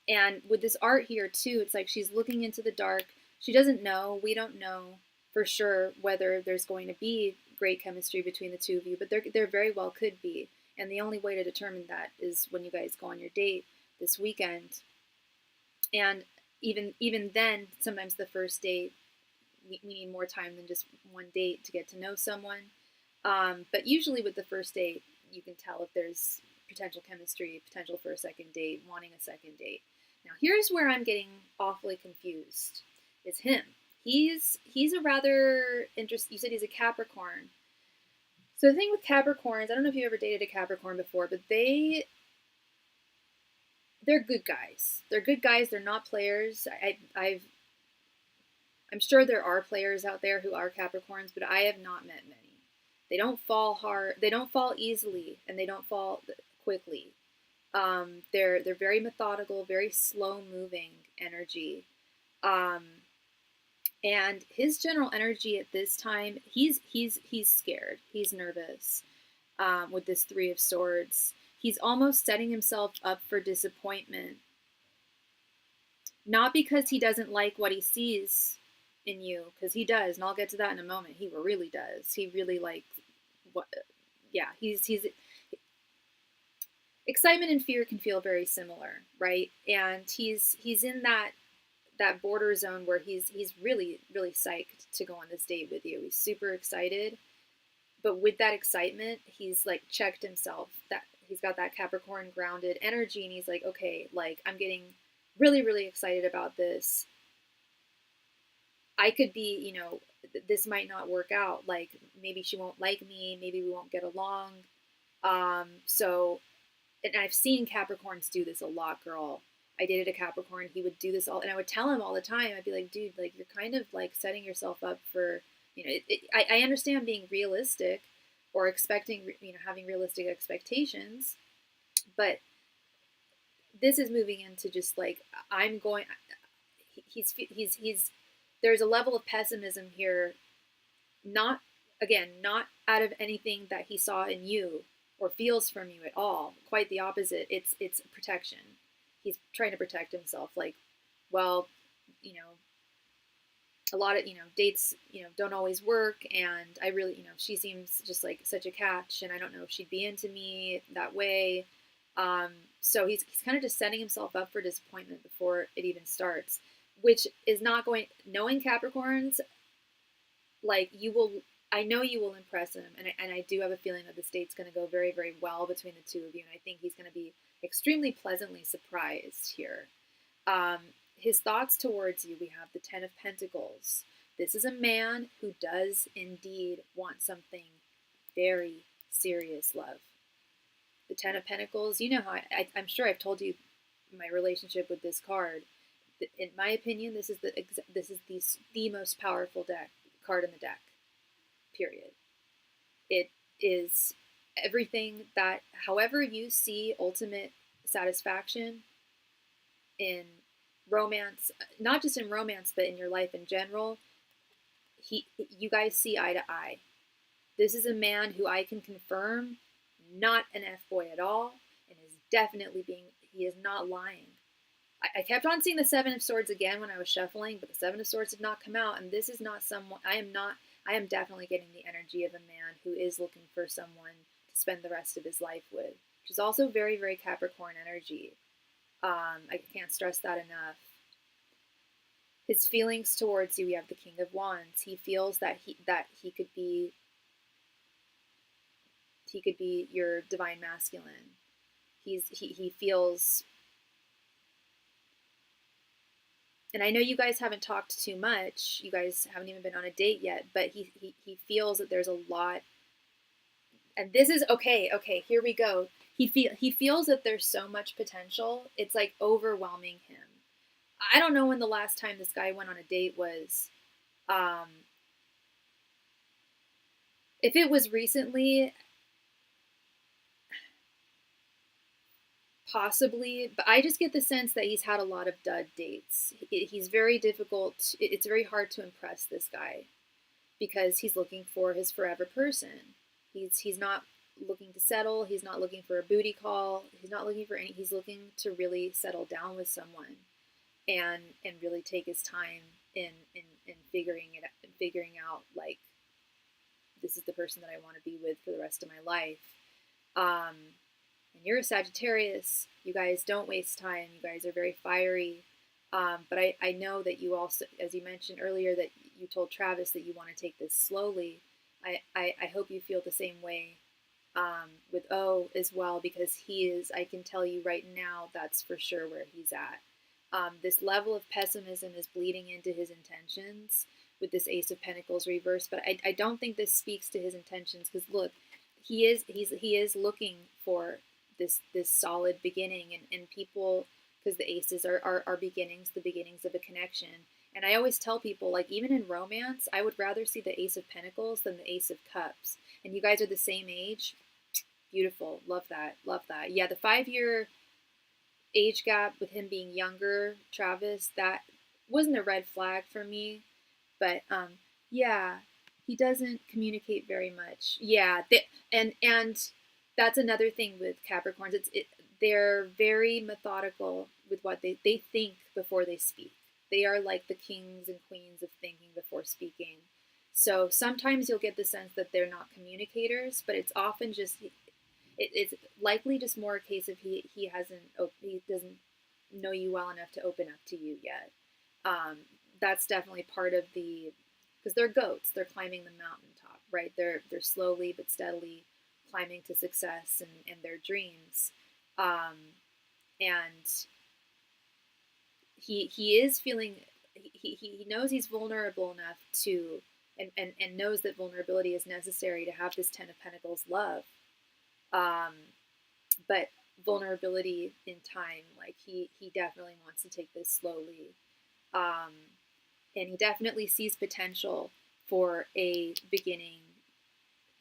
A: and with this art here too, it's like she's looking into the dark. She doesn't know. We don't know for sure whether there's going to be great chemistry between the two of you, but there very well could be. And the only way to determine that is when you guys go on your date this weekend. And even then, sometimes the first date, we need more time than just one date to get to know someone. But usually with the first date, you can tell if there's potential chemistry, potential for a second date, wanting a second date. Now here's where I'm getting awfully confused. Is him. He's a rather interesting. You said he's a Capricorn. So the thing with Capricorns, I don't know if you ever dated a Capricorn before, but they're good guys. They're good guys. They're not players. I'm sure there are players out there who are Capricorns, but I have not met many. They don't fall hard. They don't fall easily, and they don't fall quickly. They're very methodical, very slow moving energy. Um, and his general energy at this time, he's scared. He's nervous. With this Three of Swords, he's almost setting himself up for disappointment. Not because he doesn't like what he sees in you, because he does, and I'll get to that in a moment. He really does. He really likes what. Yeah, he's excitement and fear can feel very similar, right? And he's in that border zone where he's really psyched to go on this date with you. He's super excited, but with that excitement, he's like checked himself. That he's got that Capricorn grounded energy, and he's like, okay, like I'm getting really excited about this. I could be, this might not work out. Like maybe she won't like me. Maybe we won't get along. So, and I've seen Capricorns do this a lot, girl. I dated a Capricorn. He would do this all, and I would tell him all the time. I'd be like, dude, like you're kind of like setting yourself up for, I understand being realistic or expecting, having realistic expectations, but this is moving into just like, I'm going, he's, there's a level of pessimism here, not out of anything that he saw in you or feels from you at all. Quite the opposite. It's protection. He's trying to protect himself. Like, well, a lot of dates don't always work, and I really she seems just like such a catch, and I don't know if she'd be into me that way. So he's kind of just setting himself up for disappointment before it even starts, which is not going. Knowing Capricorns, like I know you will impress him, and I do have a feeling that this date's going to go very well between the two of you, and I think he's going to be extremely pleasantly surprised here. His thoughts towards you, we have the Ten of Pentacles. This is a man who does indeed want something very serious, love. The Ten of Pentacles, you know how I'm sure I've told you my relationship with this card. In my opinion, this is the most powerful card in the deck. Period. It is everything that, however you see ultimate satisfaction in romance, not just in romance, but in your life in general, you guys see eye to eye. This is a man who I can confirm, not an F-boy at all, and is definitely he is not lying. I kept on seeing the Seven of Swords again when I was shuffling, but the Seven of Swords did not come out, and this is not someone, I am definitely getting the energy of a man who is looking for someone to spend the rest of his life with, which is also very Capricorn energy. I can't stress that enough. His feelings towards you, we have the King of Wands. He feels that he could be your divine masculine. he feels, and I know you guys haven't talked too much. You guys haven't even been on a date yet, but he feels that there's a lot, and this is okay. Okay, here we go. He feels that there's so much potential. It's like overwhelming him. I don't know when the last time this guy went on a date was. If it was recently, possibly, but I just get the sense that he's had a lot of dud dates. He's very difficult. It's very hard to impress this guy because he's looking for his forever person. He's not looking to settle. He's not looking for a booty call. He's not looking for any. He's looking to really settle down with someone, and really take his time in figuring out like, this is the person that I want to be with for the rest of my life. And you're a Sagittarius. You guys don't waste time. You guys are very fiery. But I know that you also, as you mentioned earlier, that you told Travis that you want to take this slowly. I hope you feel the same way with O as well, because he is, I can tell you right now, that's for sure where he's at. This level of pessimism is bleeding into his intentions with this Ace of Pentacles reverse, but I don't think this speaks to his intentions, because look, he is looking for this solid beginning, and people, because the aces are beginnings, the beginnings of a connection. And I always tell people, like, even in romance, I would rather see the Ace of Pentacles than the Ace of Cups. And you guys are the same age. Beautiful. Love that. Love that. Yeah, the 5-year age gap with him being younger, Travis, that wasn't a red flag for me. But yeah, he doesn't communicate very much. Yeah, and that's another thing with Capricorns. They're very methodical with what they think before they speak. They are like the kings and queens of thinking before speaking. So sometimes you'll get the sense that they're not communicators, but it's often just, it's likely just more a case of he doesn't know you well enough to open up to you yet. That's definitely part of the, because they're goats, they're climbing the mountaintop, right? They're slowly but steadily climbing to success and their dreams. And he is feeling, he knows he's vulnerable enough to, and knows that vulnerability is necessary to have this Ten of Pentacles love. But vulnerability in time, like he definitely wants to take this slowly. And he definitely sees potential for a beginning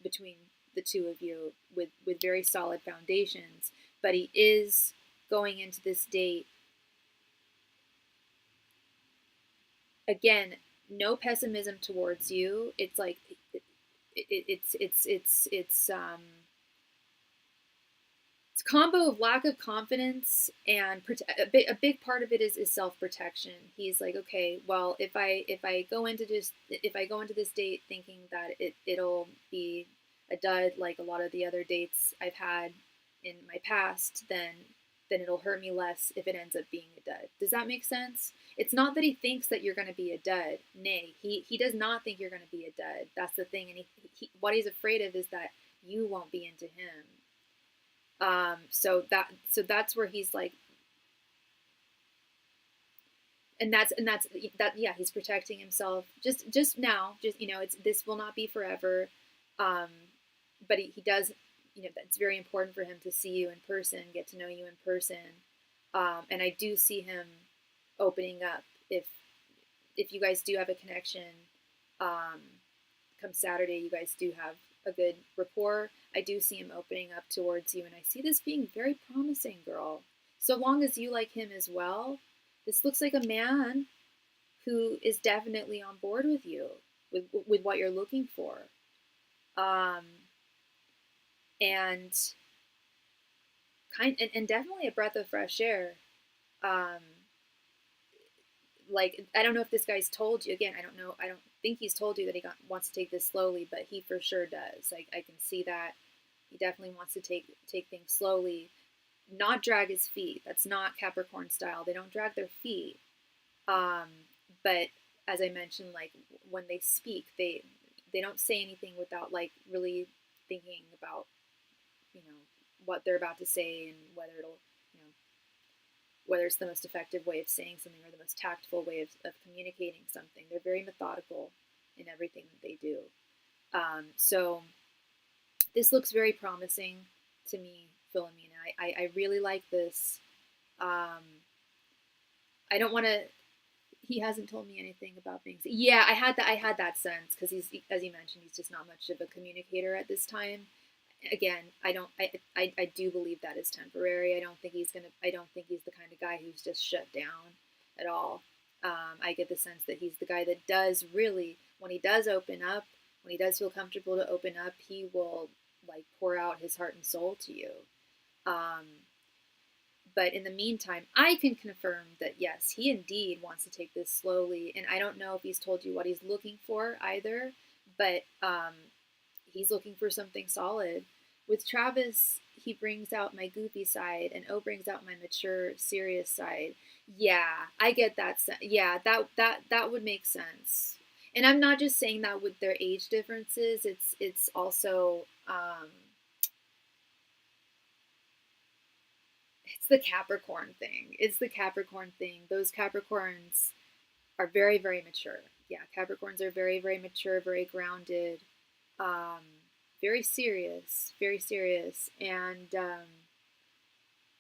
A: between the two of you with very solid foundations. But he is going into this date, again, no pessimism towards you. It's like it's a combo of lack of confidence and a big part of it is self-protection. He's like, okay, well, if I go into this date thinking that it'll be a dud like a lot of the other dates I've had in my past, then it'll hurt me less if it ends up being a dud. Does that make sense? It's not that he thinks that you're going to be a dud. Nay, he does not think you're going to be a dud. That's the thing. And what he's afraid of is that you won't be into him. So that's where he's like, and that's yeah, he's protecting himself just now, this will not be forever. But he does, that's very important for him to see you in person, get to know you in person. And I do see him opening up if you guys do have a connection. Come Saturday, you guys do have a good rapport. I do see him opening up towards you, and I see this being very promising, girl. So long as you like him as well, this looks like a man who is definitely on board with you, with what you're looking for. And definitely a breath of fresh air. Like, I don't know if this guy's told you, again, I don't think he's told you that he wants to take this slowly, but he for sure does. Like, I can see that he definitely wants to take things slowly, not drag his feet. That's not Capricorn style. They don't drag their feet. But as I mentioned, like, when they speak, they don't say anything without like really thinking about, what they're about to say and whether it'll, you know, whether it's the most effective way of saying something or the most tactful way of communicating something. They're very methodical in everything that they do. So this looks very promising to me, Philomena. I really like this. I don't want to. He hasn't told me anything about being. Yeah, I had that. I had that sense because he's, as you mentioned, he's just not much of a communicator at this time. Again, I don't. I do believe that is temporary. I don't think he's gonna. I don't think he's the kind of guy who's just shut down at all. I get the sense that he's the guy that does really, when he does open up, when he does feel comfortable to open up, he will like pour out his heart and soul to you. Um, but in the meantime, I can confirm that yes, he indeed wants to take this slowly. And I don't know if he's told you what he's looking for either, but he's looking for something solid. With Travis, he brings out my goofy side, and O brings out my mature, serious side. Yeah, I get that. Yeah, that would make sense. And I'm not just saying that with their age differences. It's also it's the Capricorn thing. It's the Capricorn thing. Those Capricorns are very, very mature. Yeah, Capricorns are very, very mature, very grounded, um, very serious, and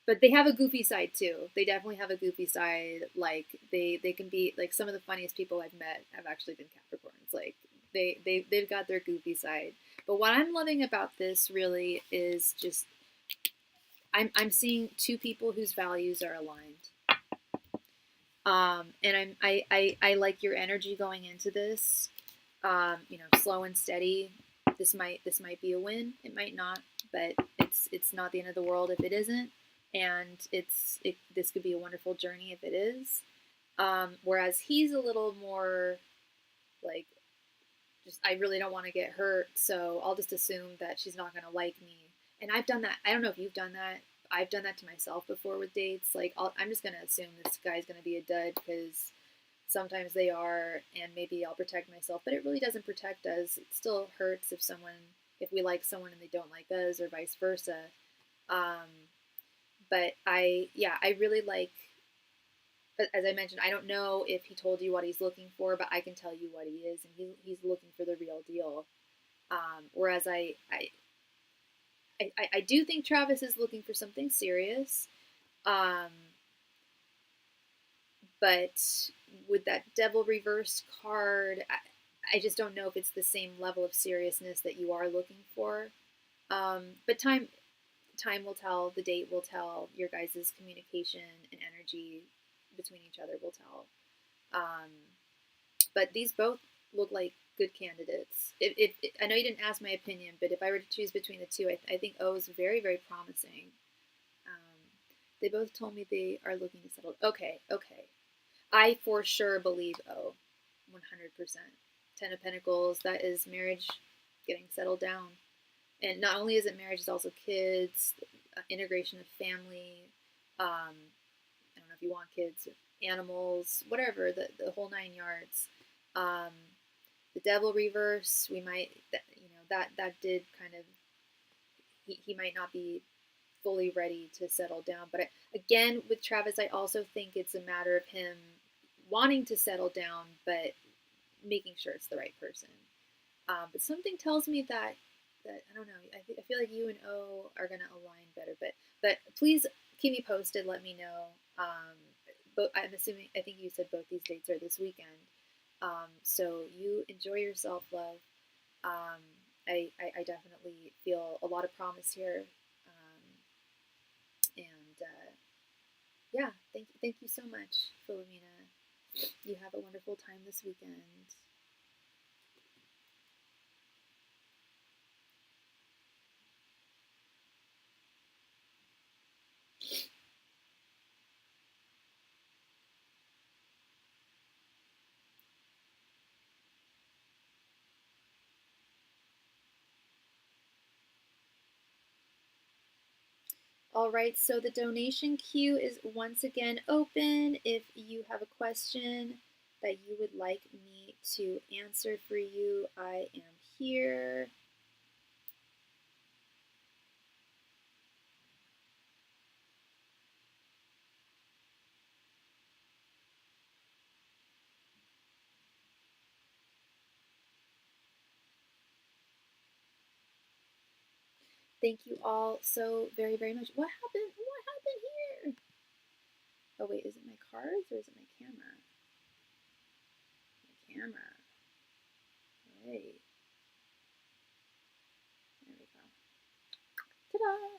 A: but they have a goofy side too. They definitely have a goofy side. Like they can be like some of the funniest people I've met have actually been Capricorns. Like they've got their goofy side. But what I'm loving about this really is just I'm seeing two people whose values are aligned. And I like your energy going into this. You know, slow and steady. This might be a win. It might not, but it's not the end of the world if it isn't. And this could be a wonderful journey if it is. Whereas he's a little more like, just I really don't want to get hurt, so I'll just assume that she's not gonna like me. And I've done that. I don't know if you've done that. I've done that to myself before with dates. Like I'm just gonna assume this guy's gonna be a dud because sometimes they are, and maybe I'll protect myself. But it really doesn't protect us. It still hurts if we like someone and they don't like us, or vice versa. Um, but I really like. But as I mentioned, I don't know if he told you what he's looking for, but I can tell you what he is, and he's looking for the real deal. Whereas I do think Travis is looking for something serious. Um, but with that devil reversed card, I just don't know if it's the same level of seriousness that you are looking for. But time will tell, the date will tell, your guys' communication and energy between each other will tell. Um, but these both look like good candidates. I know you didn't ask my opinion, but if I were to choose between the two, I think O is very, very promising. They both told me they are looking to settle. Okay. I for sure believe O, 100%. Ten of Pentacles, that is marriage getting settled down. And not only is it marriage, it's also kids, integration of family. I don't know if you want kids, animals, whatever, the whole 9 yards. Um, the devil reverse, we might, that did kind of, he might not be fully ready to settle down. But again, with Travis, I also think it's a matter of him wanting to settle down, but making sure it's the right person. But something tells me that I don't know. I feel like you and O are gonna align better. But please keep me posted. Let me know. But I'm assuming, I think you said both these dates are this weekend. So you enjoy yourself, love. Um, I definitely feel a lot of promise here. And yeah, thank you so much, Philomena. You have a wonderful time this weekend. All right, so the donation queue is once again open. If you have a question that you would like me to answer for you, I am here. Thank you all so very, very much. What happened? What happened here? Oh wait, is it my cards or is it my camera? My camera. Wait. There we go. Ta-da!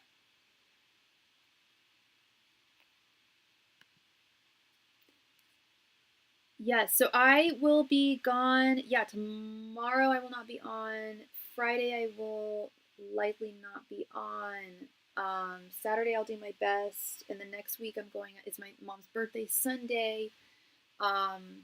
A: Yes, so I will be gone. Yeah, tomorrow I will not be on. Friday I will likely not be on. Saturday I'll do my best, and the next week I'm going. It's my mom's birthday Sunday, and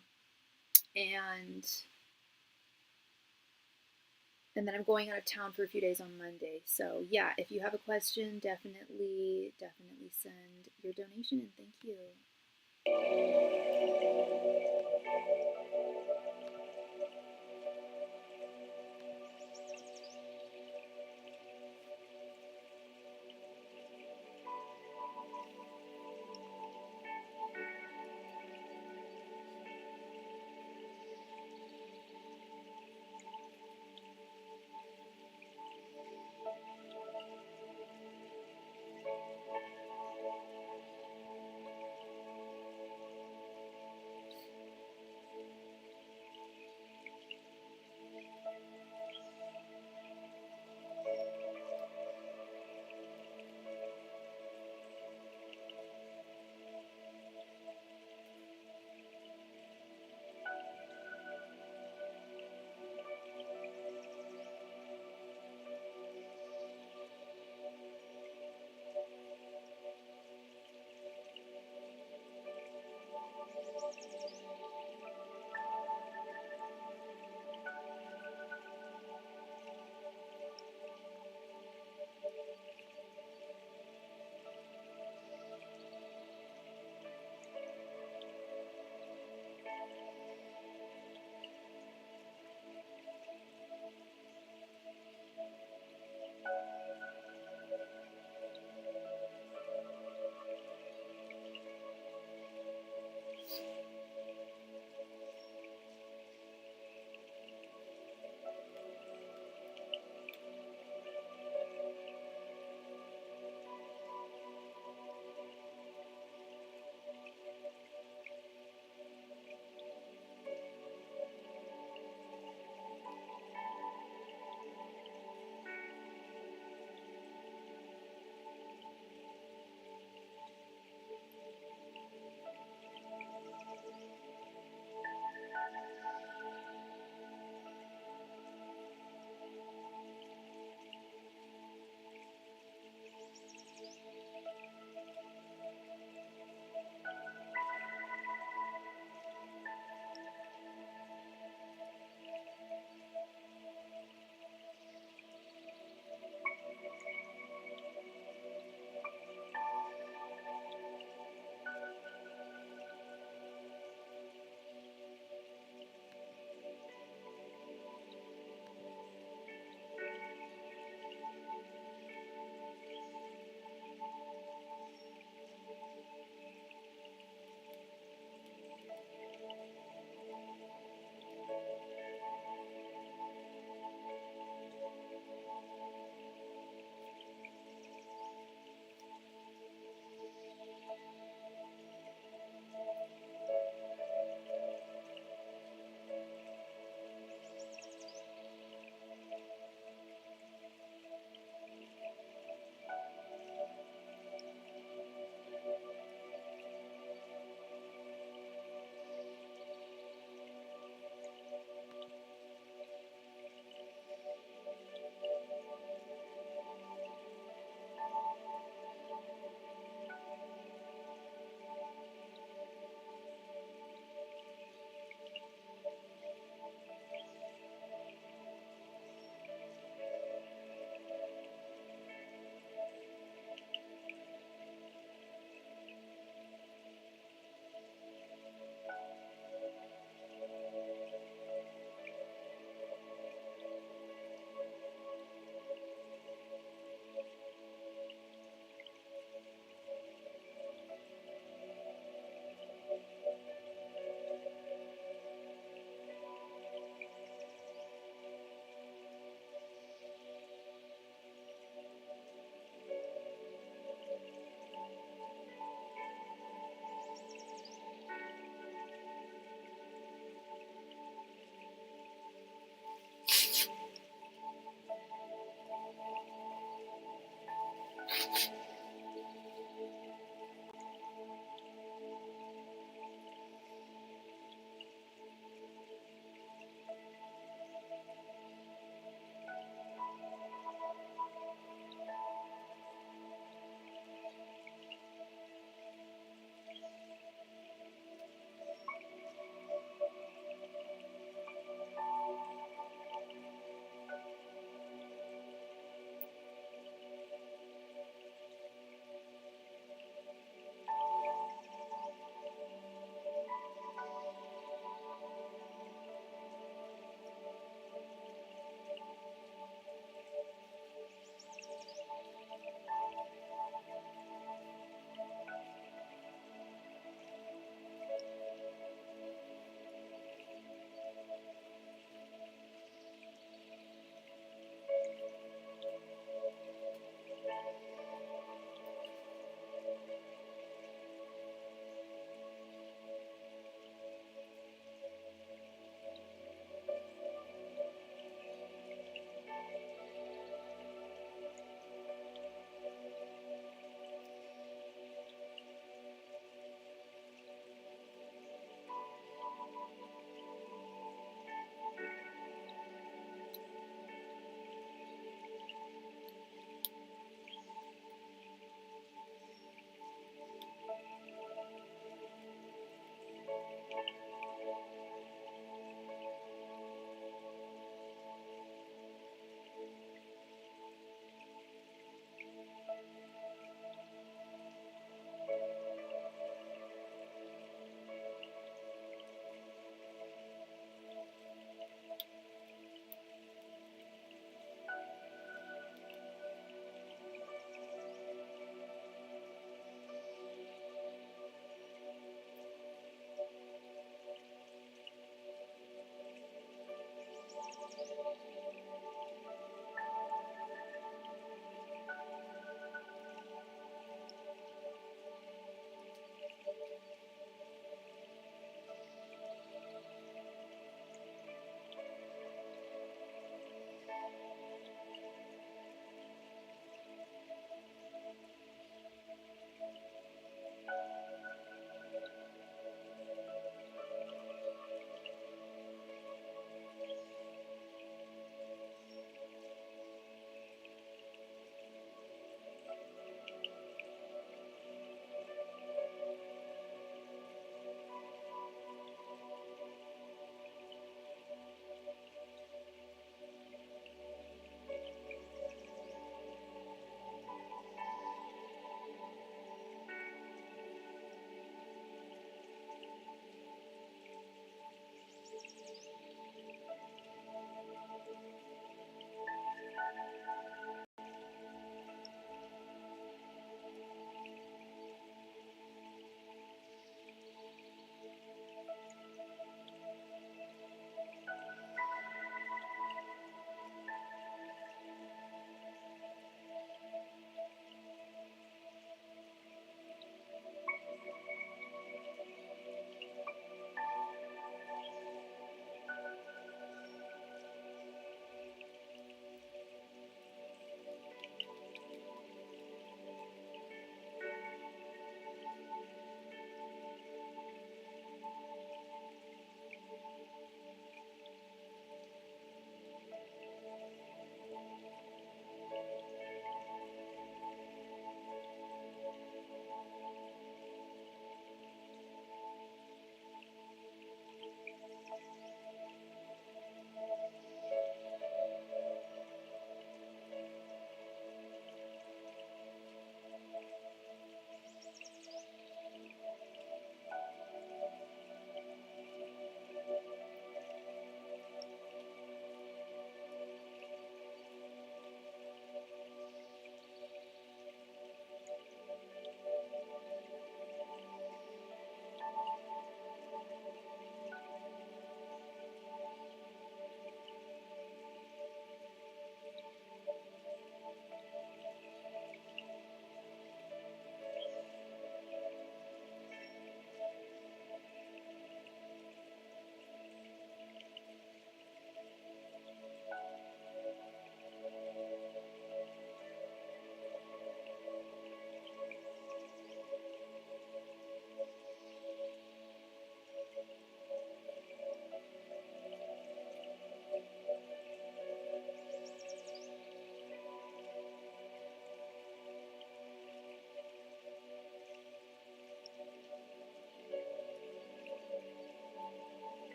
A: then I'm going out of town for a few days on Monday. So yeah, if you have a question, definitely send your donation, and thank you.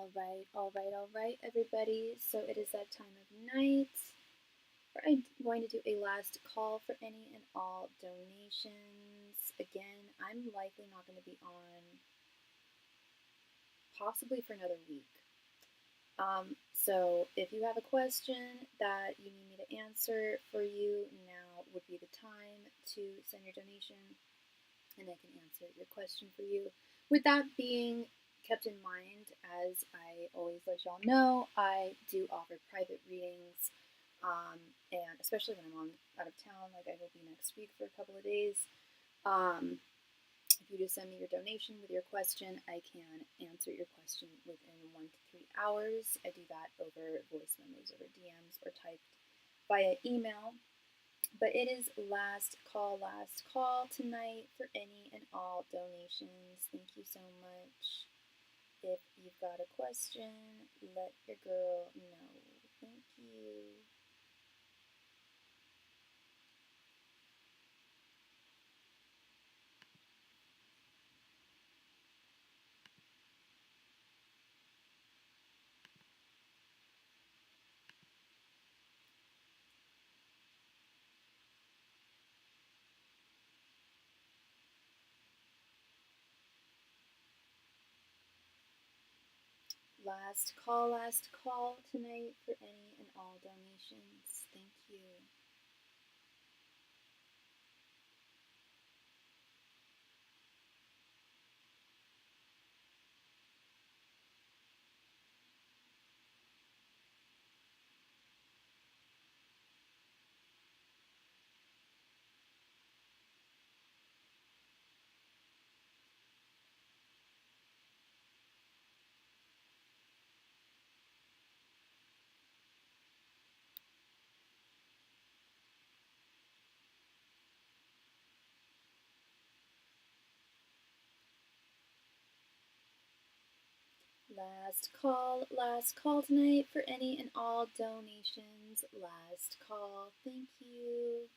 A: All right, everybody. So it is that time of night where I'm going to do a last call for any and all donations. Again, I'm likely not going to be on possibly for another week. So if you have a question that you need me to answer for you, now would be the time to send your donation and I can answer your question for you. With that being kept in mind, as I always let y'all know, I do offer private readings, and especially when I'm out of town, like I will be next week for a couple of days. If you just send me your donation with your question, I can answer your question within 1 to 3 hours. I do that over voice memos, over DMs, or typed via email. But it is last call tonight for any and all donations. Thank you so much. If you've got a question, let your girl know. Thank you. Last call tonight for any and all donations. Thank you. Last call tonight for any and all donations. Last call. Thank you.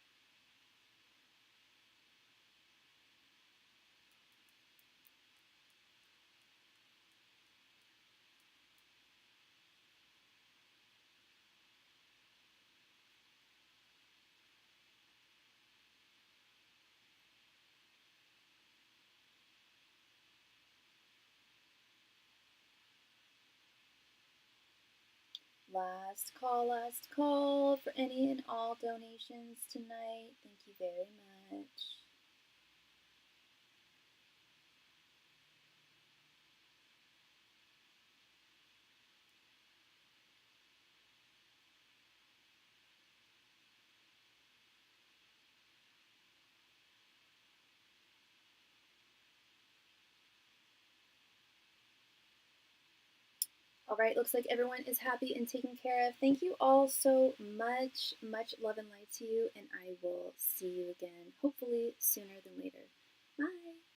A: Last call for any and all donations tonight. Thank you very much. All right, looks like everyone is happy and taken care of. Thank you all so much. Much love and light to you, and I will see you again, hopefully sooner than later. Bye.